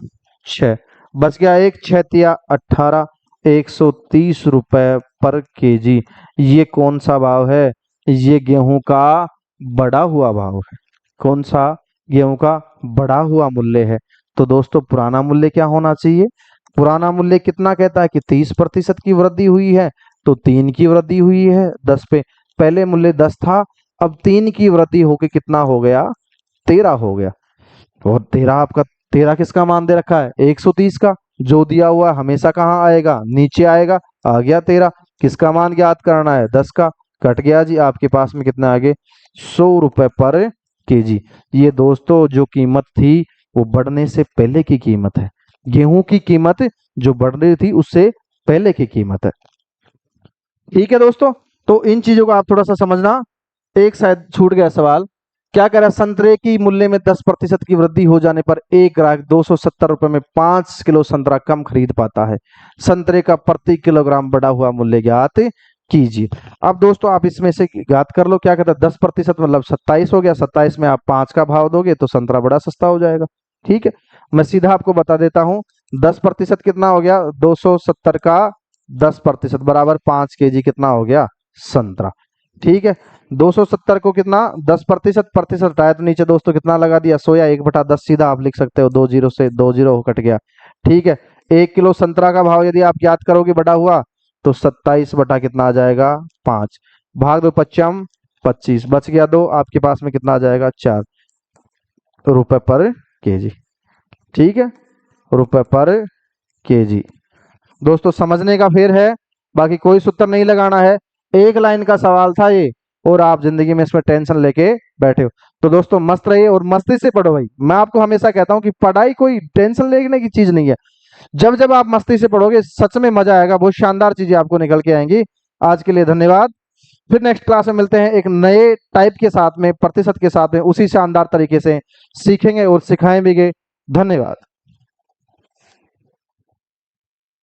6, बच गया एक, 6 तिया 18, 130 रुपए पर केजी। ये कौन सा भाव है, ये गेहूं का बढ़ा हुआ भाव है। कौन सा, गेहूं का बढ़ा हुआ मूल्य है। तो दोस्तों पुराना मूल्य क्या होना चाहिए, पुराना मूल्य कितना कहता है कि 30% की वृद्धि हुई है, तो 3 की वृद्धि हुई है 10 पे। पहले मूल्य 10 था, अब 3 की वृद्धि होके कितना हो गया, 13 हो गया। और 13 आपका, 13 किसका मान दे रखा है, 130 का। जो दिया हुआ हमेशा कहाँ आएगा, नीचे आएगा, आ गया 13। किसका मान ज्ञात करना है, 10 का। कट गया जी, आपके पास में कितना आगे, 100 रुपए पर केजी। ये दोस्तों जो कीमत थी वो बढ़ने से पहले की कीमत है, गेहूं की कीमत जो बढ़ रही थी उससे पहले की कीमत है। ठीक है दोस्तों, तो इन चीजों को आप थोड़ा सा समझना। एक शायद छूट गया सवाल, क्या कह रहा है, संतरे की मूल्य में 10% की वृद्धि हो जाने पर एक ग्राहक 270 रुपए में 5 किलो संतरा कम खरीद पाता है। संतरे का प्रति किलोग्राम बढ़ा हुआ मूल्य ज्ञात कीजिए। अब दोस्तों आप इसमें से ज्ञात कर लो, क्या कहता है, 10% मतलब 27 हो गया, 27 में आप 5 का भाव दोगे तो संतरा बड़ा सस्ता हो जाएगा। ठीक है, मैं सीधा आपको बता देता हूं, 10% कितना हो गया, 270 का 10% बराबर 5 केजी कितना हो गया, संतरा। ठीक है, 270 को कितना, 10%, प्रतिशत हटाया तो नीचे दोस्तों कितना लगा दिया, 100 या 1/10 सीधा आप लिख सकते हो, 2 जीरो से 2 जीरो कट गया। ठीक है, 1 किलो संतरा का भाव यदि आप याद करोगे बढ़ा हुआ, तो 27 बटा कितना आ जाएगा, 5, भाग दो 25 25, बच गया 2, आपके पास में कितना आ जाएगा, 4 रुपए पर केजी। ठीक है, रुपए पर केजी। दोस्तों समझने का फिर है, बाकी कोई सूत्र नहीं लगाना है, एक लाइन का सवाल था ये, और आप जिंदगी में इसमें टेंशन लेके बैठे हो। तो दोस्तों मस्त रहिए और मस्ती से पढ़ो भाई। मैं आपको हमेशा कहता हूँ कि पढ़ाई कोई टेंशन लेने की चीज नहीं है। जब जब आप मस्ती से पढ़ोगे सच में मजा आएगा, बहुत शानदार चीजें आपको निकल के आएंगी। आज के लिए धन्यवाद। फिर नेक्स्ट क्लास में मिलते हैं एक नए टाइप के साथ में, प्रतिशत के साथ में, उसी शानदार तरीके से सीखेंगे और सिखाएंगे। धन्यवाद।